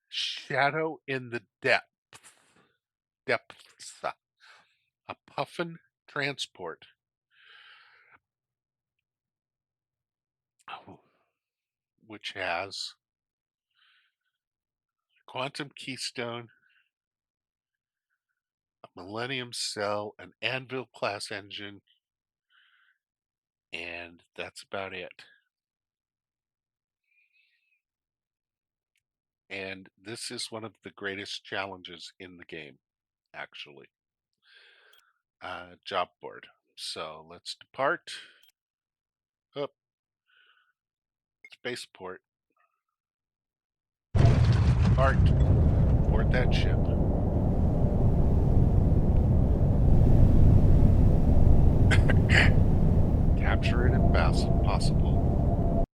A: Shadow in the Depths, a puffin transport, which has quantum keystone, a millennium cell, an anvil class engine, and that's about it. And this is one of the greatest challenges in the game, actually. Job board. So let's depart. Up, spaceport. Depart. Board that ship. Capture it if possible.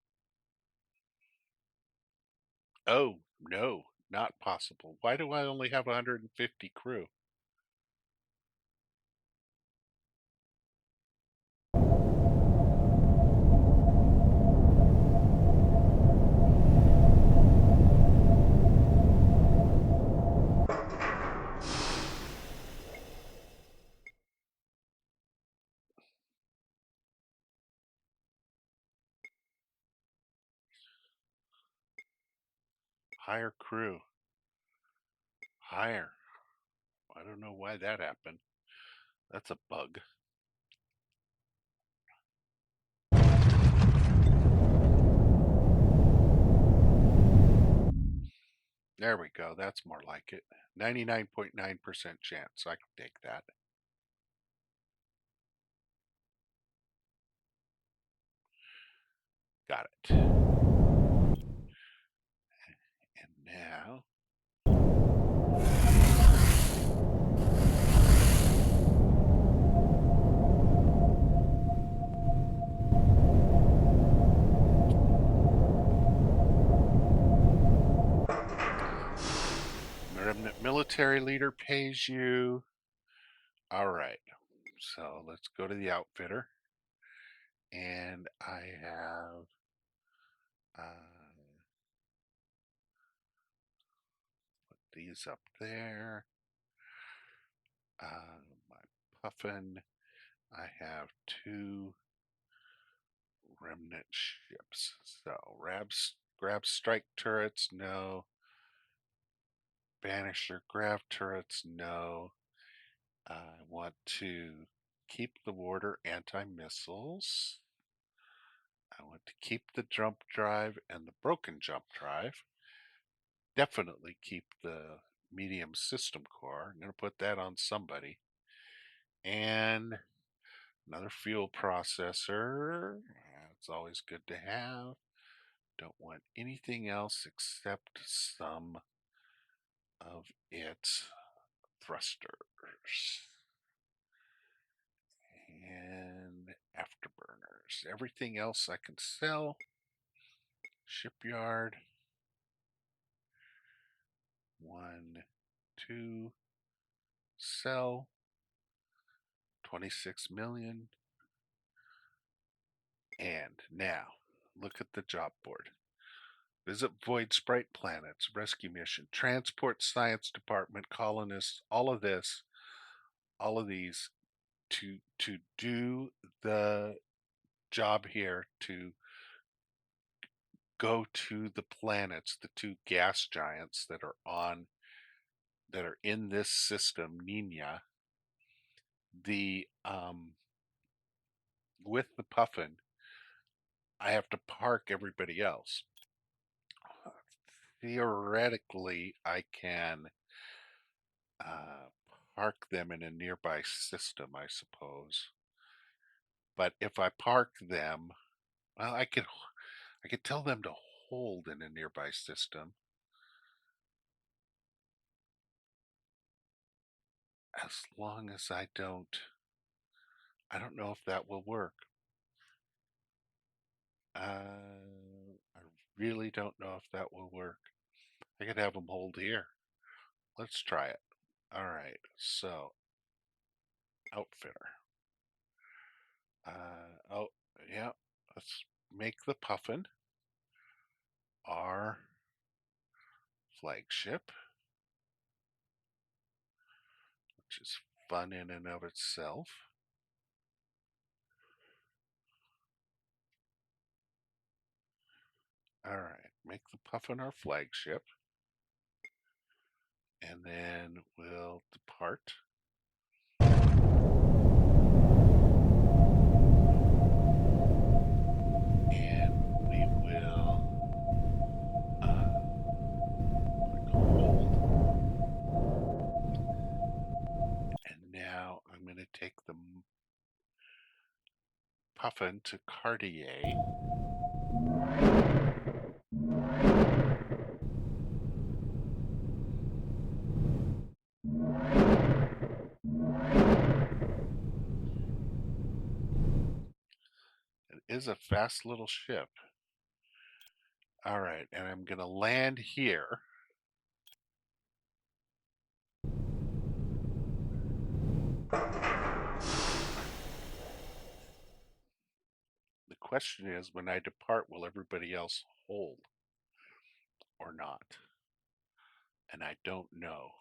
A: Oh, no, not possible. Why do I only have 150 crew? Hire crew. Hire. I don't know why that happened. That's a bug. There we go. That's more like it. 99.9% chance. I can take that. Got it. And now Remnant military leader pays you. All right. So let's go to the outfitter. And I have put these up there. My puffin. I have 2 remnant ships. So grab strike turrets, no. Banisher grav turrets, no. I want to keep the warder anti-missiles. I want to keep the jump drive and the broken jump drive. Definitely keep the medium system core. I'm going to put that on somebody. And another fuel processor. It's always good to have. Don't want anything else except some of its thrusters and afterburners. Everything else I can sell. Shipyard. 1, 2, sell. 26 million. And now, look at the job board. Visit Void Sprite Planets, Rescue Mission, Transport Science Department, Colonists, all of this, all of these to do the job here, to go to the planets, the 2 gas giants that are in this system, Nina. The with the puffin, I have to park everybody else. Theoretically, I can uh, park them in a nearby system, I suppose. But if I park them, Well, I could tell them to hold in a nearby system as long as I don't know if that will work. I really don't know if that will work. I could have them hold here. Let's try it. All right. So, outfitter. Oh, yeah. Let's make the Puffin our flagship, which is fun in and of itself. All right. Make the Puffin our flagship, and then we'll depart. And we will click hold. And now I'm going to take the Puffin to Cartier. It is a fast little ship. All right, and I'm going to land here. The question is, when I depart, will everybody else hold or not? And I don't know.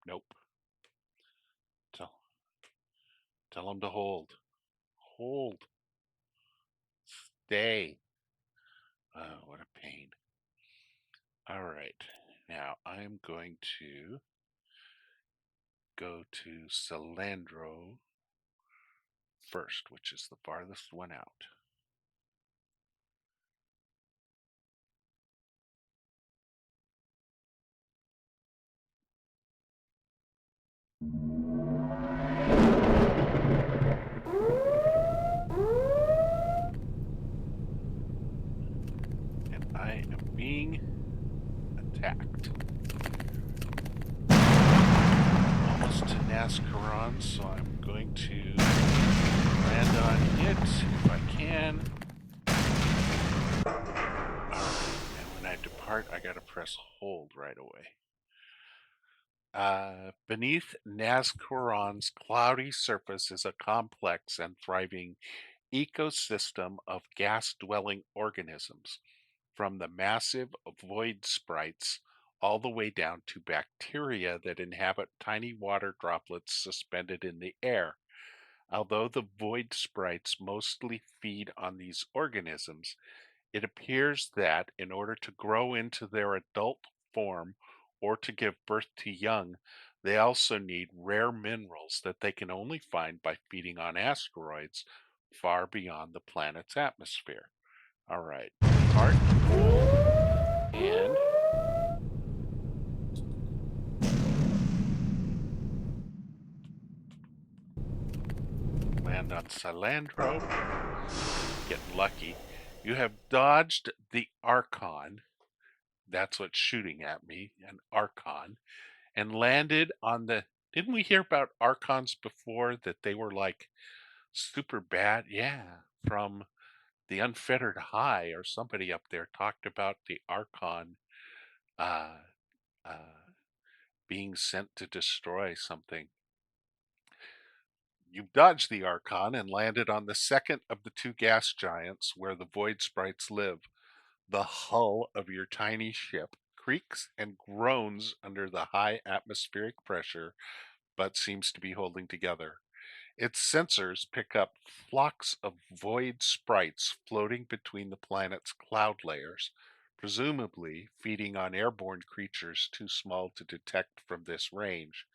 A: Nope. Tell, tell them to hold. Hold. Stay. Oh, what a pain. All right. Now I'm going to go to Salandro first, which is the farthest one out. And I am being attacked. Almost to Nazcaron, so I'm going to land on it if I can. Alright, and when I depart, I gotta press hold right away. Beneath Nazcaron's cloudy surface is a complex and thriving ecosystem of gas-dwelling organisms, from the massive void sprites all the way down to bacteria that inhabit tiny water droplets suspended in the air. Although the void sprites mostly feed on these organisms, it appears that in order to grow into their adult form or to give birth to young, they also need rare minerals that they can only find by feeding on asteroids far beyond the planet's atmosphere. All right, part and land on Salandro. Getting lucky. You have dodged the Archon. That's what's shooting at me, an Archon, and landed on the. Didn't we hear about Archons before that they were like super bad? Yeah, from the Unfettered High or somebody up there talked about the Archon uh, uh, being sent to destroy something. You've dodged the Archon and landed on the second of the two gas giants where the void sprites live. The hull of your tiny ship creaks and groans under the high atmospheric pressure, but seems to be holding together. Its sensors pick up flocks of void sprites floating between the planet's cloud layers, presumably feeding on airborne creatures too small to detect from this range.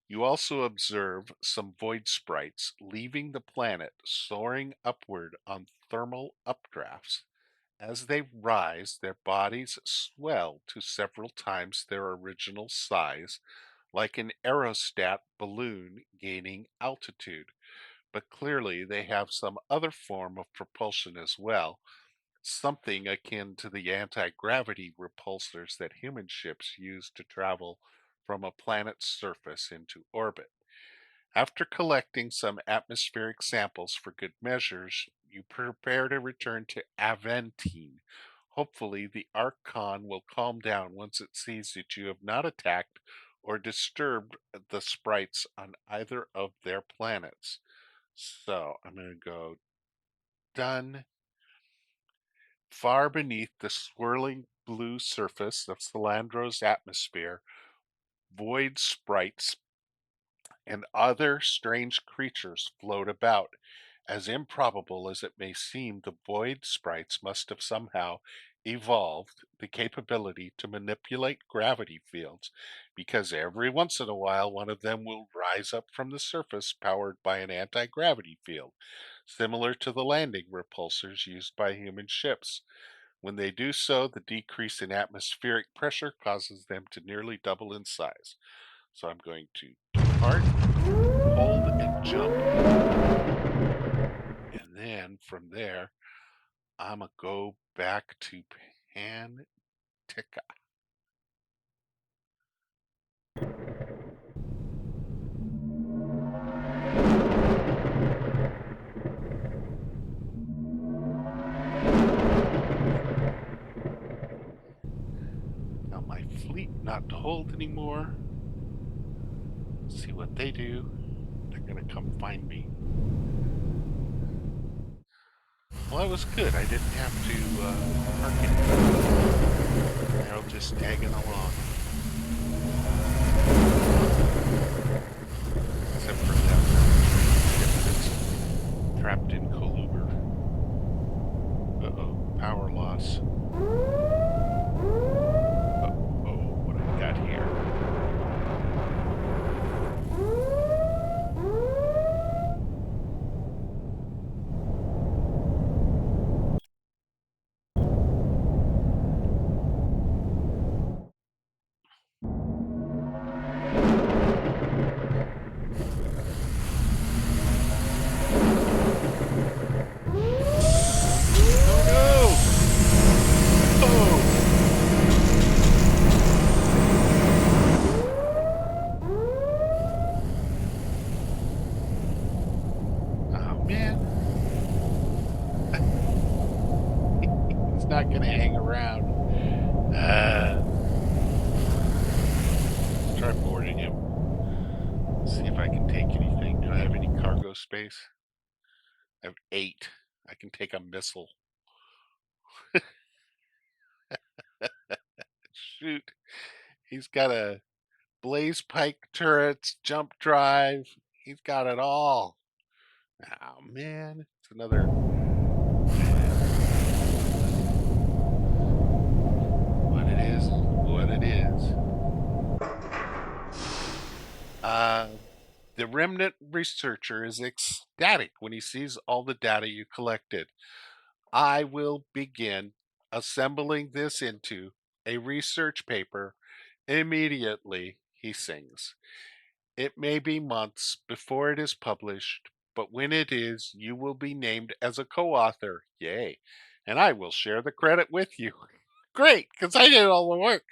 A: You also observe some void sprites leaving the planet, soaring upward on thermal updrafts. As they rise, their bodies swell to several times their original size, like an aerostat balloon gaining altitude, but clearly they have some other form of propulsion as well, something akin to the anti-gravity repulsors that human ships use to travel from a planet's surface into orbit. After collecting some atmospheric samples for good measures, you prepare to return to Aventine. Hopefully, the Archon will calm down once it sees that you have not attacked or disturbed the sprites on either of their planets. So I'm going to go done. Far beneath the swirling blue surface of Salandro's atmosphere, void sprites and other strange creatures float about. As improbable as it may seem, the void sprites must have somehow evolved the capability to manipulate gravity fields, because every once in a while one of them will rise up from the surface powered by an anti-gravity field, similar to the landing repulsors used by human ships. When they do so, the decrease in atmospheric pressure causes them to nearly double in size. So I'm going to depart, hold, and jump. And then from there, I'm going to go back to Pantica. Now my fleet not to hold anymore. See what they do. They're going to come find me. Well, that was good. I didn't have to park anywhere. They're just tagging along. Except for that one ship that's trapped in Coluber. Uh-oh, power loss. Uh-oh, what do we got here? Oh no! Oh! Oh man, he's not gonna hang around. Uh, let's try boarding him. See if I can take anything. Do I have any cargo space? I have 8. I can take a missile. Shoot. He's got a blaze pike turrets, jump drive. He's got it all. Oh man, it's another. What it is, what it is. Uh, the Remnant researcher is ecstatic when he sees all the data you collected. I will begin assembling this into a research paper immediately, he sings. It may be months before it is published, but when it is, you will be named as a co author. Yay. And I will share the credit with you. Great, because I did all the work.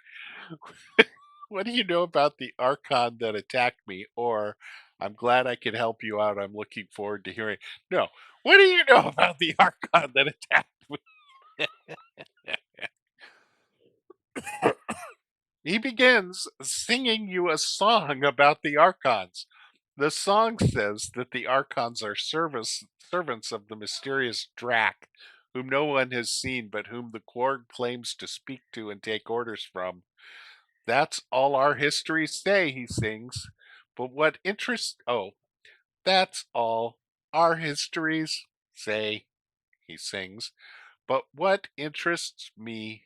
A: What do you know about the Archon that attacked me? Or I'm glad I could help you out. I'm looking forward to hearing. No, what do you know about the Archon that attacked me? He begins singing you a song about the Archons. The song says that the Archons are servants of the mysterious Drac, whom no one has seen but whom the Quarg claims to speak to and take orders from. That's all our histories say, he sings. But what interests. Oh, that's all our histories say, he sings. But what interests me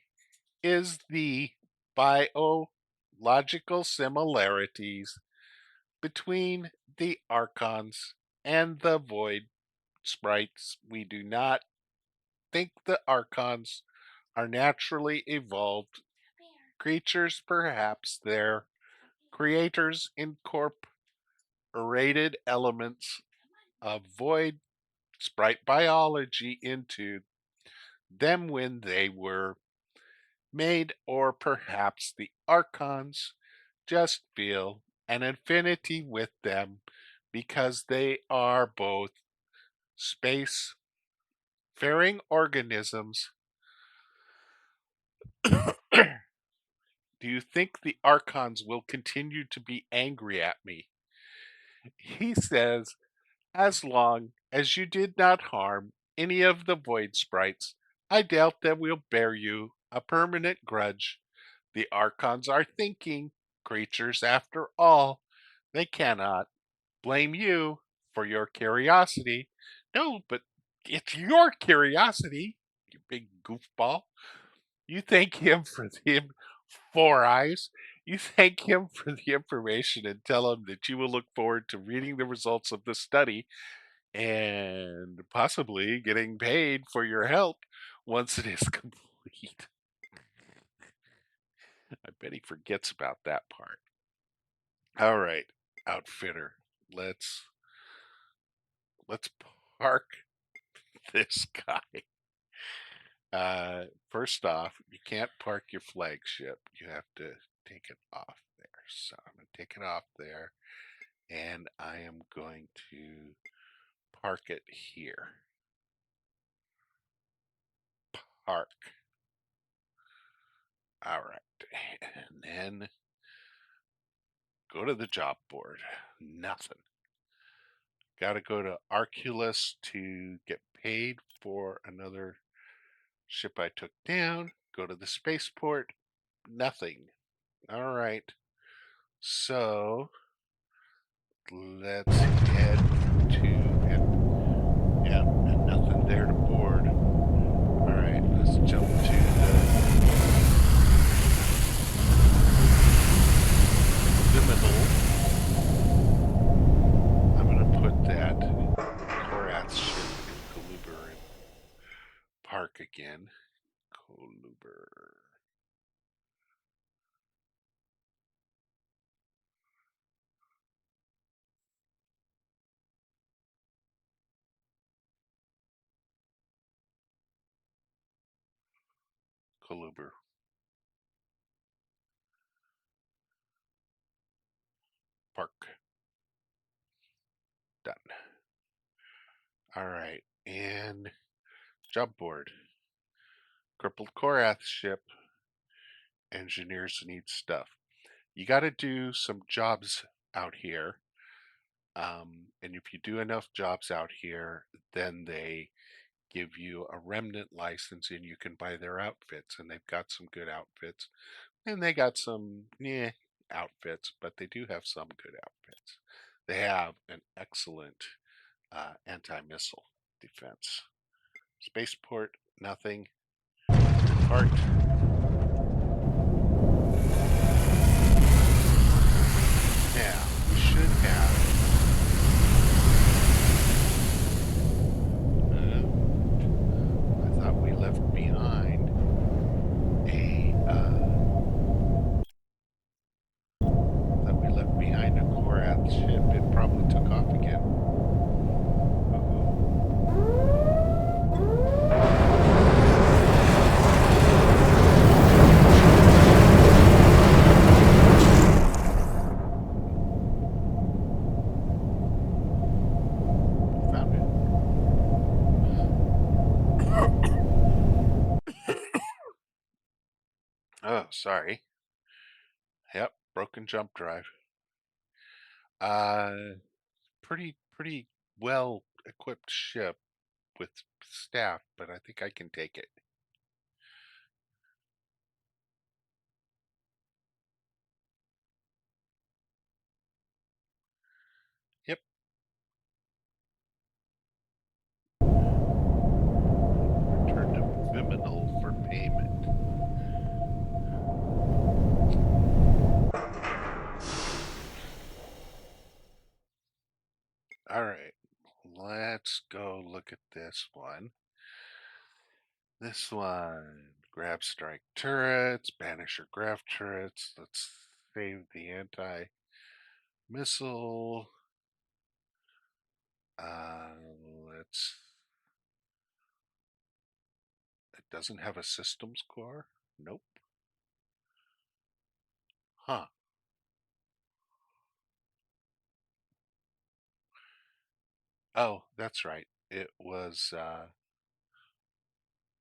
A: is the biological similarities between the Archons and the Void sprites. We do not think the Archons are naturally evolved creatures, perhaps they're Creators incorporated elements of void sprite biology into them when they were made, or perhaps the Archons just feel an affinity with them because they are both space faring organisms. Do you think the Archons will continue to be angry at me? He says, as long as you did not harm any of the void sprites, I doubt that we'll bear you a permanent grudge. The Archons are thinking creatures after all. They cannot blame you for your curiosity. No, but it's your curiosity, you big goofball. You thank him for the four eyes. You thank him for the information and tell him that you will look forward to reading the results of the study and possibly getting paid for your help once it is complete. I bet he forgets about that part. All right, outfitter. Let's let's park this guy. First off, you can't park your flagship. You have to take it off there. So I'm going to take it off there, and I am going to park it here. Park. All right. And then go to the job board. Nothing. Got to go to Arculus to get paid for another ship I took down. Go to the spaceport. Nothing. All right. So let's head to and nothing there to board. All right, let's jump to the liminal. I'm gonna put that Korath ship in Coluber and park again. Coluber. Coluber. Park. Done. All right, and job board. Crippled Korath ship. Engineers need stuff. You got to do some jobs out here. And if you do enough jobs out here, then they give you a remnant license and you can buy their outfits. And they've got some good outfits. And they got some outfits, but they do have some good outfits. They have an excellent anti missile defense. Spaceport, nothing. Art. Now, we should have. I thought we left behind a Korath ship. It probably took off again. Uh-oh. Found it. Oh, sorry. Yep, broken jump drive. Uh, pretty well equipped ship with staff, but I think I can take it. Yep. Return to Viminal for payment. All right, let's go look at this one. This one, grab strike turrets, banisher graph turrets. Let's save the anti-missile. Uh, let's. It doesn't have a systems core. Nope. Huh. Oh, that's right. It was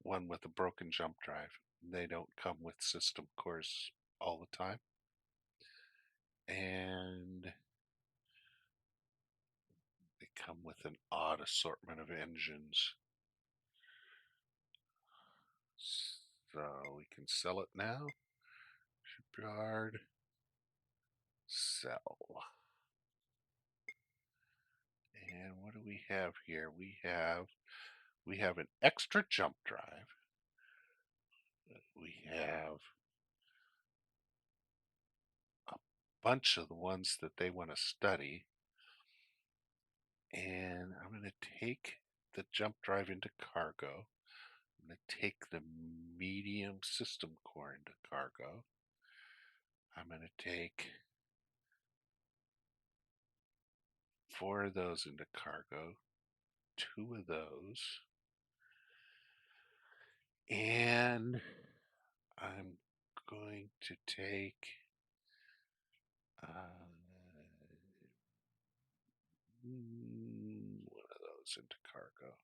A: one with a broken jump drive. They don't come with system cores all the time. And they come with an odd assortment of engines. So we can sell it now. Shipyard. Sell. And what do we have here? We have an extra jump drive. We have a bunch of the ones that they want to study. And I'm going to take the jump drive into cargo. I'm going to take the medium system core into cargo. I'm going to take 4 of those into cargo, 2 of those, and I'm going to take one of those into cargo.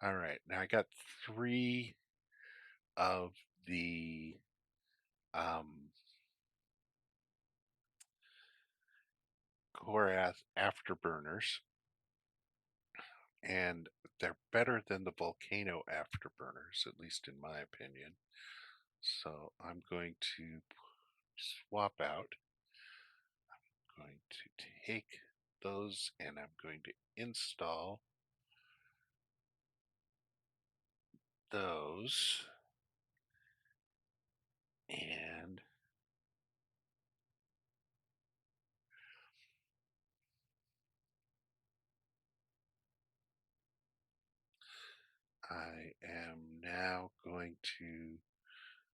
A: All right, now I got 3 of the Korath afterburners, and they're better than the volcano afterburners, at least in my opinion. So I'm going to swap out. I'm going to take those and I'm going to install those. And I am now going to.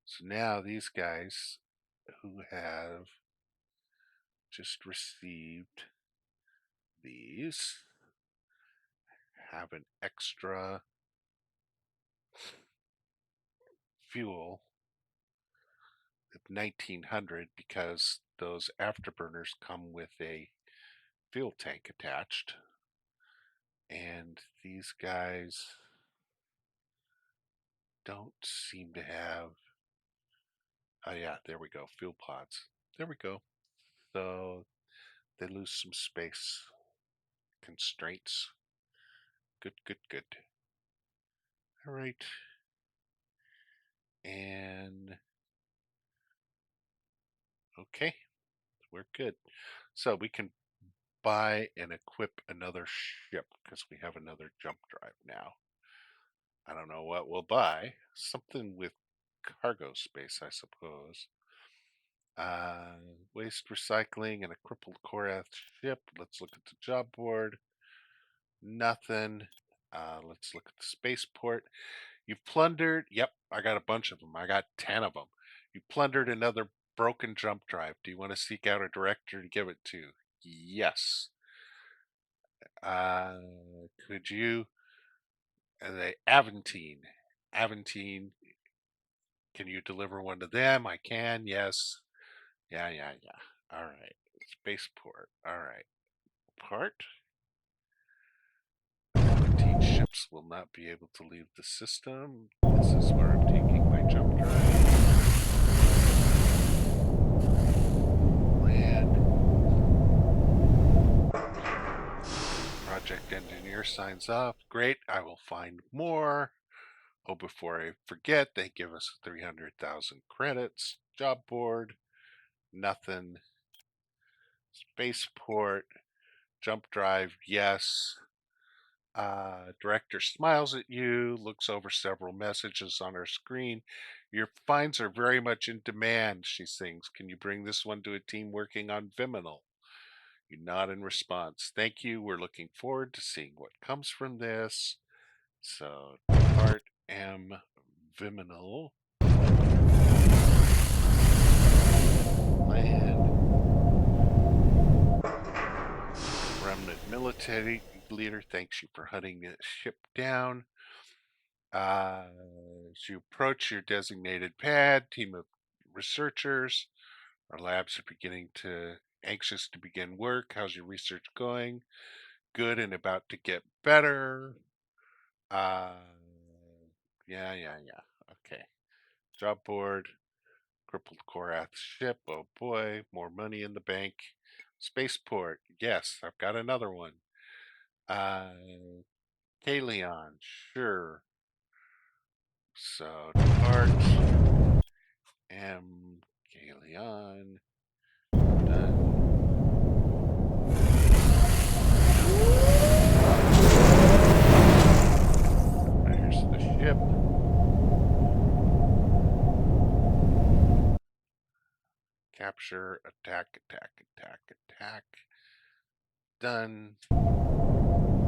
A: So now these guys who have just received these have an extra fuel of 1900 because those afterburners come with a fuel tank attached. And these guys don't seem to have. Oh, yeah, there we go. Fuel pods. There we go. So they lose some space constraints. Good, good, good. All right. And okay, we're good. So we can buy and equip another ship because we have another jump drive now. I don't know what we'll buy. Something with cargo space, I suppose. Uh, Waste recycling and a crippled Korath ship. Let's look at the job board. Nothing. Let's look at the spaceport. You've plundered. Yep, I got a bunch of them. I got 10 of them. You plundered another broken jump drive. Do you want to seek out a director to give it to? Yes. Uh, could you? The Aventine. Aventine. Can you deliver one to them? I can. Yes. Yeah, yeah, yeah. All right. Spaceport. All right. Part. Aventine ships will not be able to leave the system. This is where I'm taking my jump drive. Land. Project engineer signs off. Great. I will find more. Oh, before I forget, they give us 300,000 credits. Job board. Nothing. Spaceport. Jump drive. Yes. Director smiles at you, looks over several messages on her screen. Your finds are very much in demand, she sings. Can you bring this one to a team working on Viminal? You nod in response. Thank you. We're looking forward to seeing what comes from this. So, Part M Viminal. land. Remnant military leader thanks you for hunting the ship down. As you approach your designated pad, team of researchers, our labs are beginning to anxious to begin work. How's your research going? Good and about to get better. Uh, yeah. Okay. Job board. Crippled Korath ship. Oh boy, more money in the bank. Spaceport. Yes, I've got another one. Kaleon. Sure. So depart. M. Kaleon. Done. There's the ship. Capture. Attack. Done.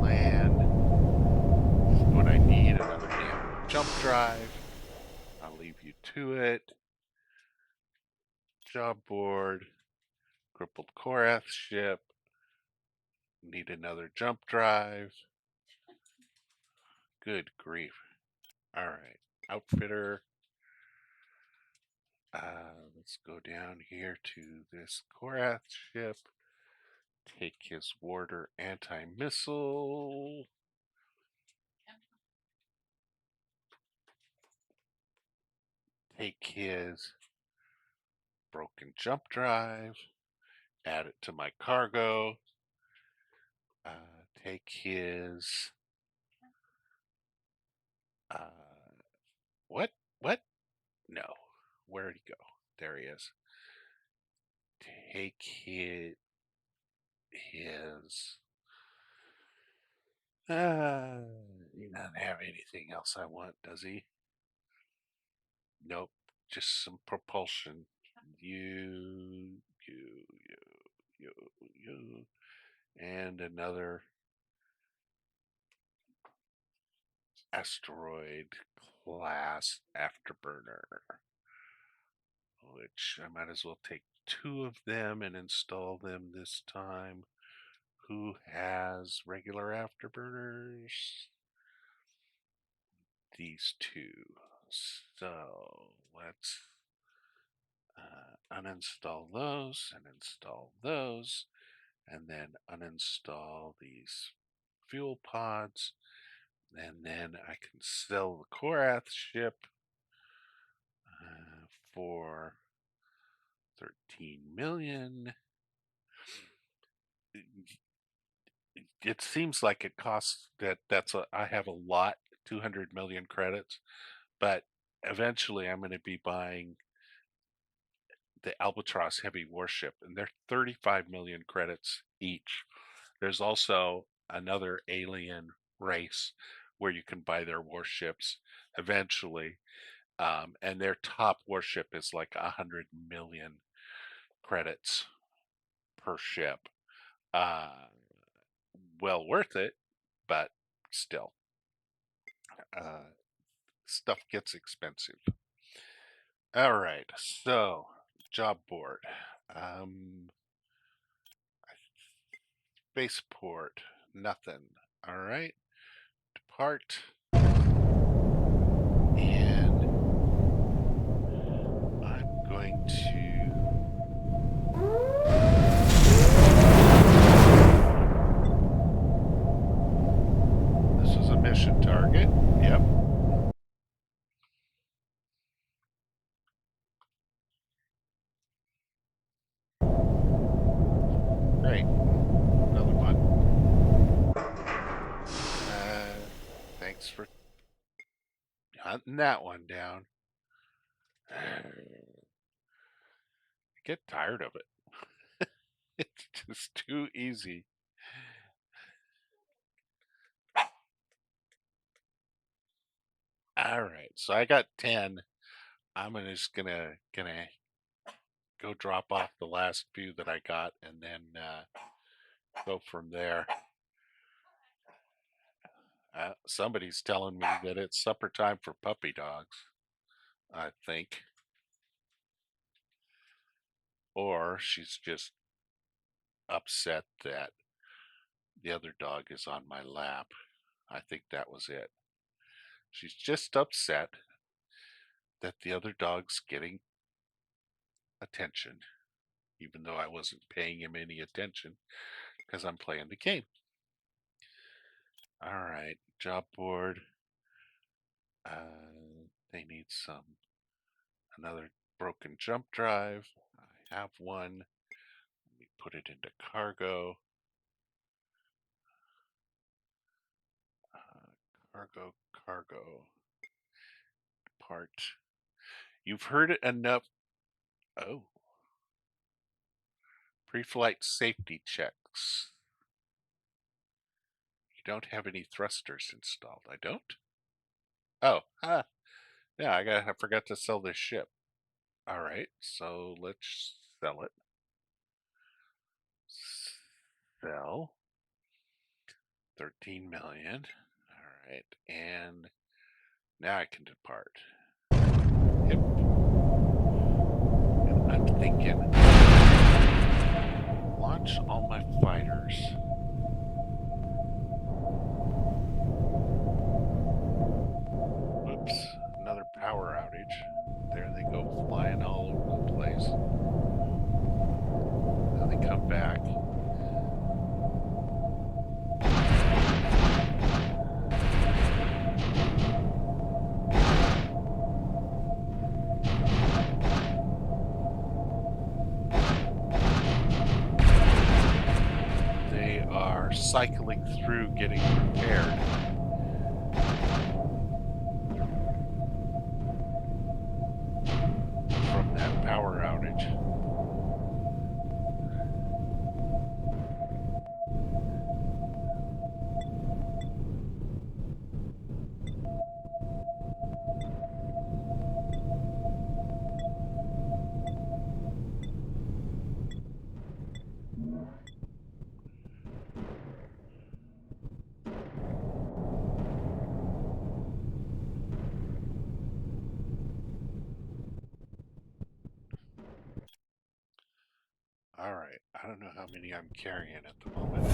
A: Land. What I need, another damn jump drive. I'll leave you to it. Job board. Crippled Korath ship. Need another jump drive. Good grief. All right. Outfitter. Let's go down here to this Korath ship. Take his warder anti-missile. Take his broken jump drive. Add it to my cargo. Take his what? What? No. Where did he go? There he is. Take his. He doesn't have anything else I want, does he? Nope. Just some propulsion. You, you, and another asteroid class afterburner, which I might as well take two of them and install them this time. Who has regular afterburners? These two. So let's uninstall those and install those, and then uninstall these fuel pods, and then I can sell the Korath ship for 13 million. It seems like it costs I have a lot, 200 million credits, but eventually I'm going to be buying the Albatross heavy warship, and they're 35 million credits each. There's also another alien race where you can buy their warships eventually, and their top warship is like 100 million credits per ship. Uh, well worth it, but still, uh, stuff gets expensive. All right, so job board. Um, Spaceport, nothing. All right, depart. And I'm going to. This is a mission target. Yep. Great. Another one. Thanks for hunting that one down. I get tired of it. It's just too easy. All right, so I got 10. I'm just gonna go drop off the last few that I got, and then go from there. Somebody's telling me that it's supper time for puppy dogs. I think. Or she's just upset that the other dog is on my lap. I think that was it. She's just upset that the other dog's getting attention, even though I wasn't paying him any attention because I'm playing the game. All right, job board. They need another broken jump drive. I have one. Let me put it into cargo. Cargo part. You've heard it enough. Oh, pre-flight safety checks. You don't have any thrusters installed. I don't. Oh, yeah. I forgot to sell this ship. All right, so let's sell it. Sell 13 million. All right, and now I can depart. Yep. And I'm thinking, launch all my fighters. Whoops, another power outage. There they go, flying all over the place. Now they come back. They are cycling through getting repaired. From that power outage. All right, I don't know how many I'm carrying at the moment.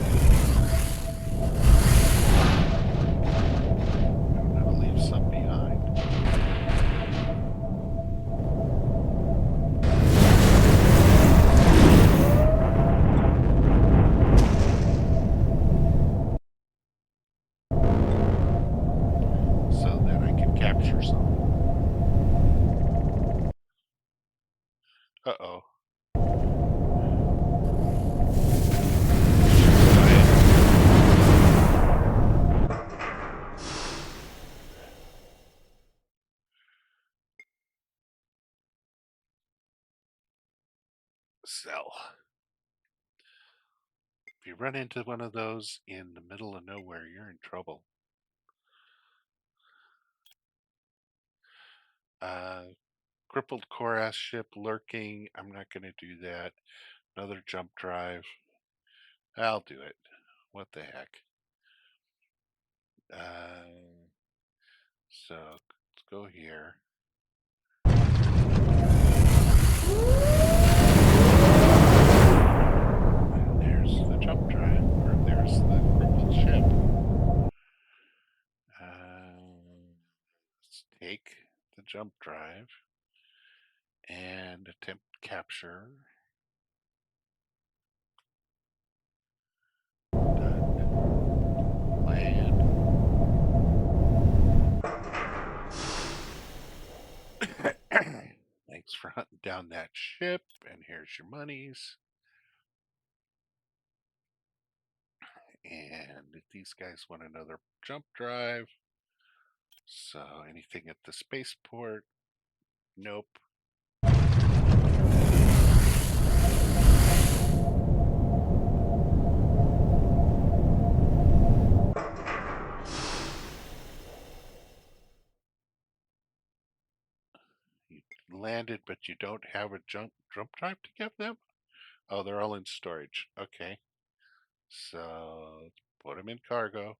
A: I'm gonna leave some behind. So that I can capture some. Uh-oh. Sell. If you run into one of those in the middle of nowhere, you're in trouble. Crippled core ship lurking. I'm not going to do that. Another jump drive. I'll do it. What the heck? So let's go here. And there's the jump drive, or there's the crippled ship. Let's take the jump drive and attempt capture. Done. Land. Thanks for hunting down that ship, and here's your monies. And if these guys want another jump drive, so anything at the spaceport, nope. You landed, but you don't have a jump drive to give them? Oh, they're all in storage. Okay. So let's put them in cargo.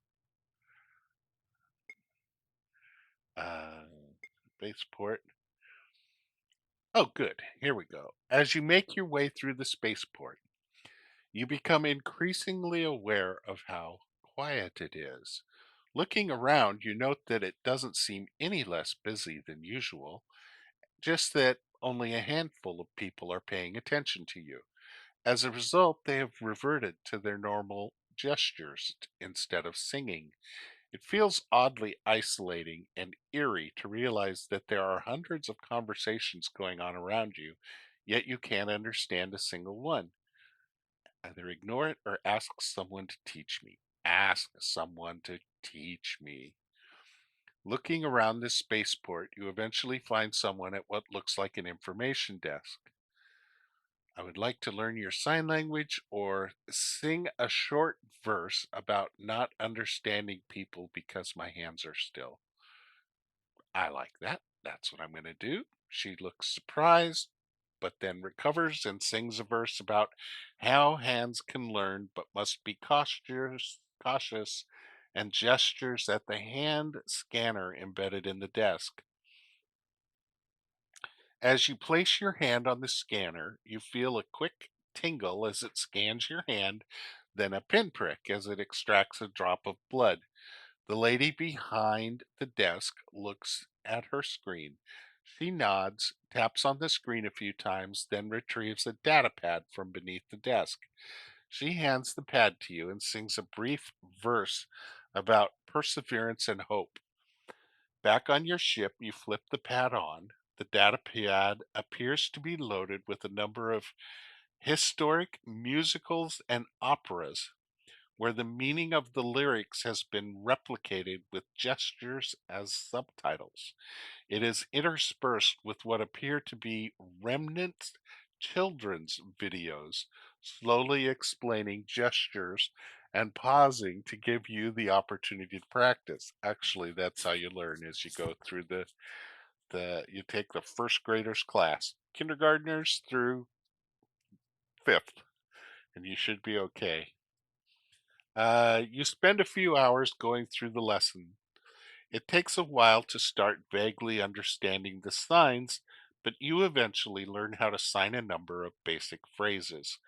A: Spaceport. Oh, good. Here we go. As you make your way through the spaceport, you become increasingly aware of how quiet it is. Looking around, you note that it doesn't seem any less busy than usual, just that only a handful of people are paying attention to you. As a result, they have reverted to their normal gestures instead of singing. It feels oddly isolating and eerie to realize that there are hundreds of conversations going on around you, yet you can't understand a single one. Either ignore it or ask someone to teach me. Ask someone to teach me. Looking around this spaceport, you eventually find someone at what looks like an information desk. I would like to learn your sign language or sing a short verse about not understanding people because my hands are still. I like that. That's what I'm going to do. She looks surprised, but then recovers and sings a verse about how hands can learn but must be cautious and gestures at the hand scanner embedded in the desk. As you place your hand on the scanner, you feel a quick tingle as it scans your hand, then a pinprick as it extracts a drop of blood. The lady behind the desk looks at her screen. She nods, taps on the screen a few times, then retrieves a data pad from beneath the desk. She hands the pad to you and sings a brief verse about perseverance and hope. Back on your ship, you flip the pad on. The data pad appears to be loaded with a number of historic musicals and operas where the meaning of the lyrics has been replicated with gestures as subtitles. It is interspersed with what appear to be remnant children's videos, slowly explaining gestures and pausing to give you the opportunity to practice. Actually, that's how you learn as you go through the you take the first graders class, kindergartners through fifth, and you should be okay. You spend a few hours going through the lesson. It takes a while to start vaguely understanding the signs, but you eventually learn how to sign a number of basic phrases.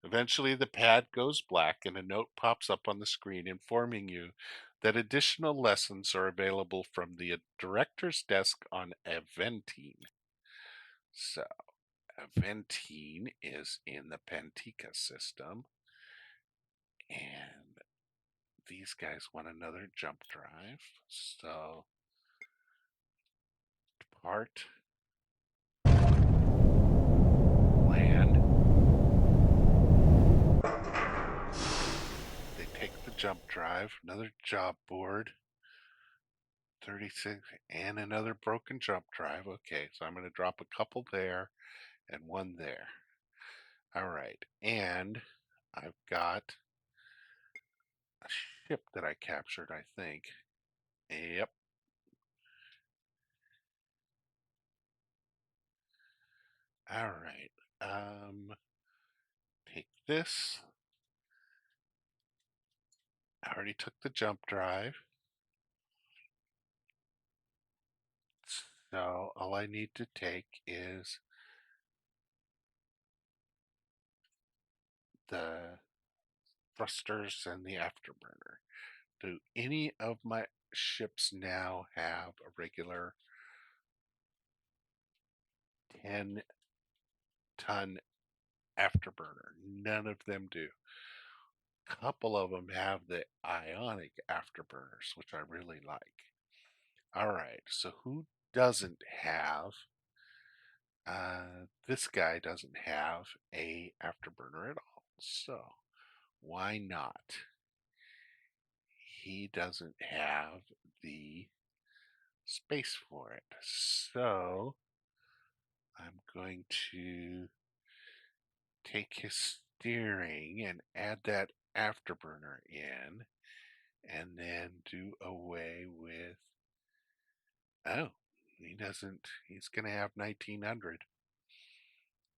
A: Eventually, the pad goes black and a note pops up on the screen informing you that additional lessons are available from the director's desk on Aventine. So, Aventine is in the Pentica system, and these guys want another jump drive. So, depart, land. They take the jump drive, another job board, 36, and another broken jump drive. Okay, so I'm going to drop a couple there and one there. All right, and I've got a ship that I captured, I think. Yep. All right. Take this. I already took the jump drive. So all I need to take is the thrusters and the afterburner. Do any of my ships now have a regular 10-ton afterburner? None of them do. A couple of them have the ionic afterburners, which I really like. All right, so who doesn't have? This guy doesn't have a afterburner at all. So why not? He doesn't have the space for it. So I'm going to take his steering and add that afterburner in and then do away with, oh, he doesn't, he's going to have 1900,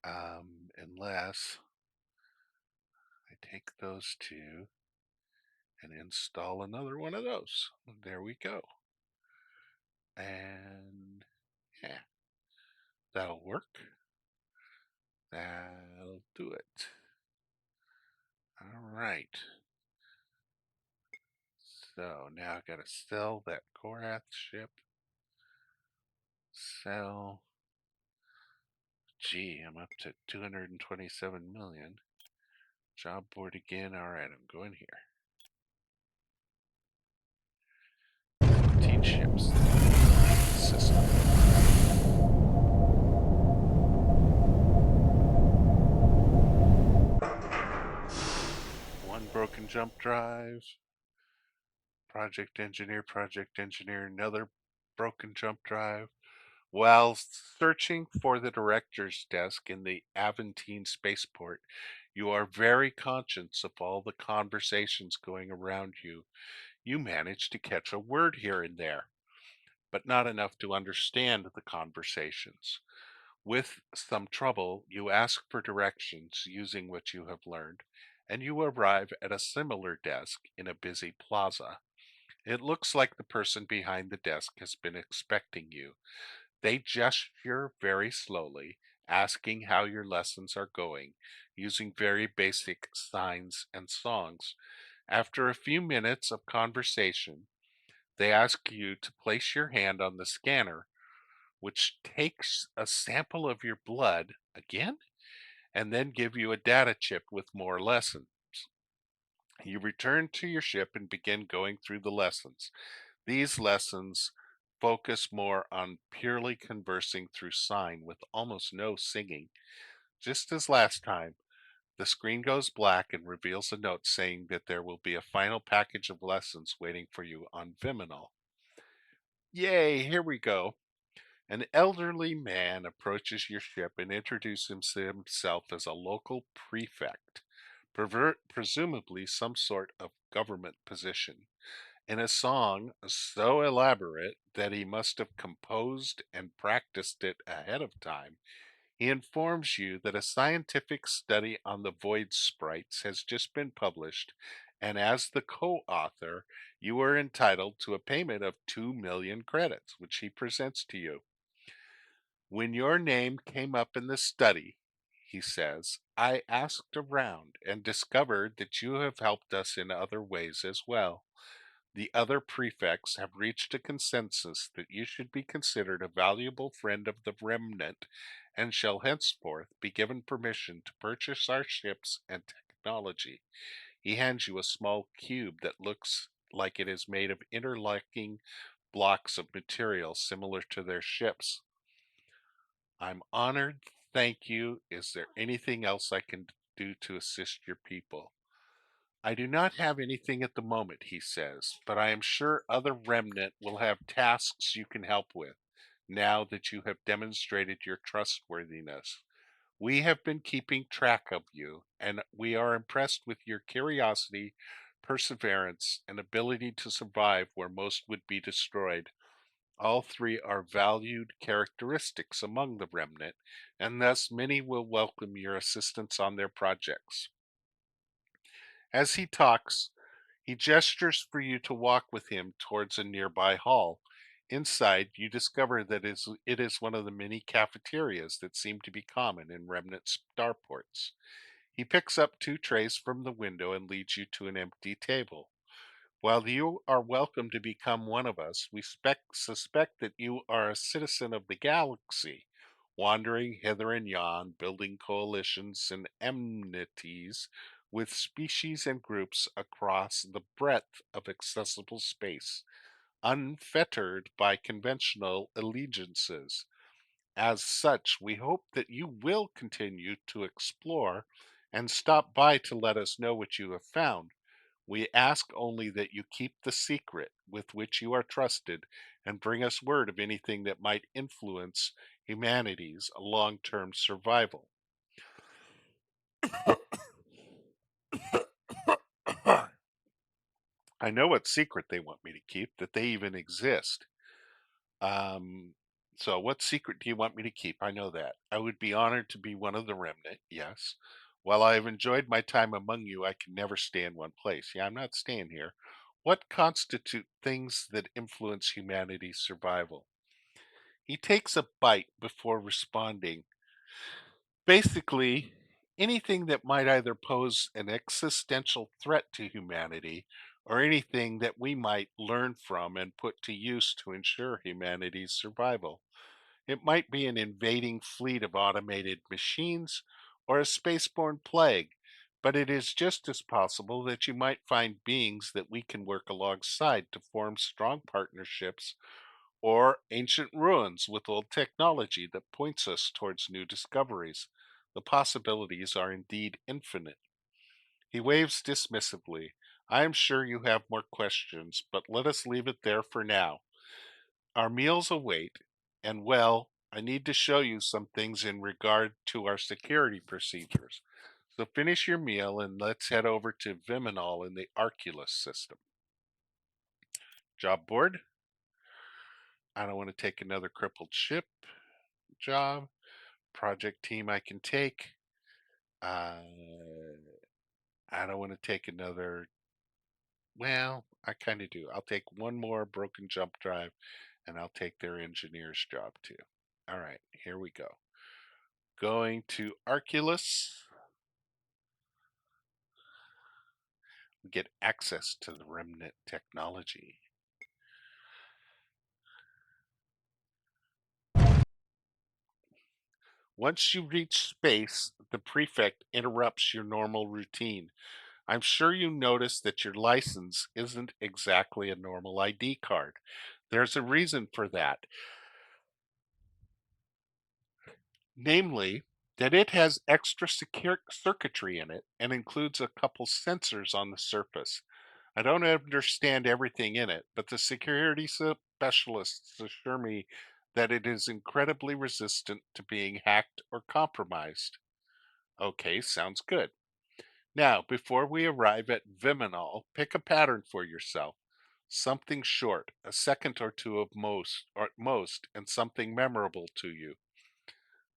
A: unless I take those two and install another one of those. There we go. And yeah, That'll work. That'll do it. All right. So now I gotta sell that Korath ship. Sell. Gee, I'm up to 227 million. Job board again. All right, I'm going here. 17 ships. System. One broken jump drive. Project engineer, another broken jump drive. While searching for the director's desk in the Aventine spaceport, you are very conscious of all the conversations going around you. You manage to catch a word here and there, but not enough to understand the conversations. With some trouble, you ask for directions using what you have learned, and you arrive at a similar desk in a busy plaza. It looks like the person behind the desk has been expecting you. They gesture very slowly, asking how your lessons are going, using very basic signs and songs. After a few minutes of conversation, they ask you to place your hand on the scanner, which takes a sample of your blood again, and then give you a data chip with more lessons. You return to your ship and begin going through the lessons. These lessons focus more on purely conversing through sign with almost no singing. Just as last time, the screen goes black and reveals a note saying that there will be a final package of lessons waiting for you on Viminal. Yay, here we go. An elderly man approaches your ship and introduces himself as a local prefect, presumably some sort of government position. In a song so elaborate that he must have composed and practiced it ahead of time, he informs you that a scientific study on the void sprites has just been published, and as the co author, you are entitled to a payment of 2 million credits, which he presents to you. When your name came up in the study, he says, I asked around and discovered that you have helped us in other ways as well. The other prefects have reached a consensus that you should be considered a valuable friend of the Remnant and shall henceforth be given permission to purchase our ships and technology. He hands you a small cube that looks like it is made of interlocking blocks of material similar to their ships. I'm honored. Thank you. Is there anything else I can do to assist your people? I do not have anything at the moment, he says, but I am sure other Remnant will have tasks you can help with, now that you have demonstrated your trustworthiness. We have been keeping track of you, and we are impressed with your curiosity, perseverance, and ability to survive where most would be destroyed. All three are valued characteristics among the Remnant, and thus many will welcome your assistance on their projects. As he talks, he gestures for you to walk with him towards a nearby hall. Inside, you discover that it is one of the many cafeterias that seem to be common in remnant starports. He picks up two trays from the window and leads you to an empty table. While you are welcome to become one of us, we suspect that you are a citizen of the galaxy, wandering hither and yon, building coalitions and enmities with species and groups across the breadth of accessible space, unfettered by conventional allegiances. As such, we hope that you will continue to explore and stop by to let us know what you have found. We ask only that you keep the secret with which you are trusted and bring us word of anything that might influence humanity's long term survival. I know what secret they want me to keep, that they even exist. Um, so, what secret do you want me to keep? I know that. I would be honored to be one of the remnant, yes. While I have enjoyed my time among you, I can never stay in one place. Yeah, I'm not staying here. What constitute things that influence humanity's survival? He takes a bite before responding. Basically, anything that might either pose an existential threat to humanity or anything that we might learn from and put to use to ensure humanity's survival. It might be an invading fleet of automated machines or a spaceborne plague, but it is just as possible that you might find beings that we can work alongside to form strong partnerships or ancient ruins with old technology that points us towards new discoveries. The possibilities are indeed infinite. He waves dismissively. I am sure you have more questions, but let us leave it there for now. Our meals await, and well, I need to show you some things in regard to our security procedures. So finish your meal and let's head over to Viminal in the Arculus system. Job board? I don't want to take another crippled ship job. Project team I can take. Uh, I don't want to take another. Well, I kind of do. I'll take one more broken jump drive and I'll take their engineer's job too. All right, here we go. Going to Arculus. We get access to the Remnant technology. Once you reach space, the prefect interrupts your normal routine. I'm sure you noticed that your license isn't exactly a normal ID card. There's a reason for that, namely, that it has extra secure circuitry in it and includes a couple sensors on the surface. I don't understand everything in it, but the security specialists assure me that it is incredibly resistant to being hacked or compromised. Okay, sounds good. Now, before we arrive at Viminal, pick a pattern for yourself. Something short, a second or two of most, or at most, and something memorable to you.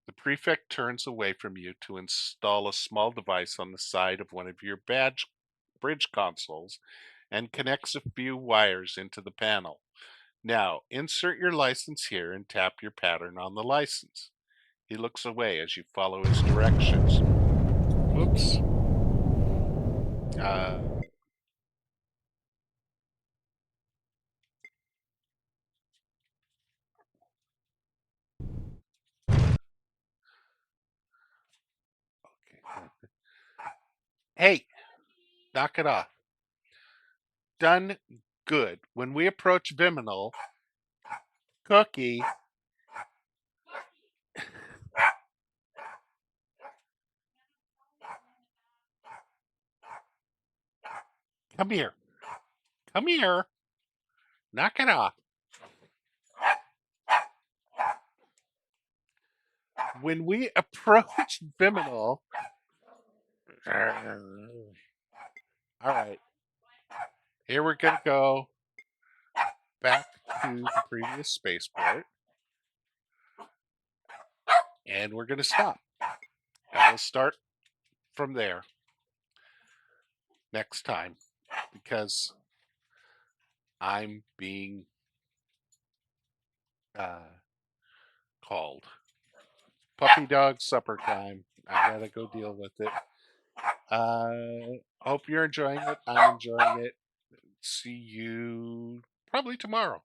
A: The prefect turns away from you to install a small device on the side of one of your bridge consoles and connects a few wires into the panel. Now, insert your license here and tap your pattern on the license. He looks away as you follow his directions. Whoops. Uh, okay. Hey, knock it off. Done good. When we approach Viminal, Cookie, come here. Come here. Knock it off. When we approach Viminal, all right, here we're going to go back to the previous spaceport and we're going to stop. And we'll start from there next time because I'm being uh, called. Puppy dog supper time. I gotta go deal with it. Hope you're enjoying it. I'm enjoying it. See you probably tomorrow.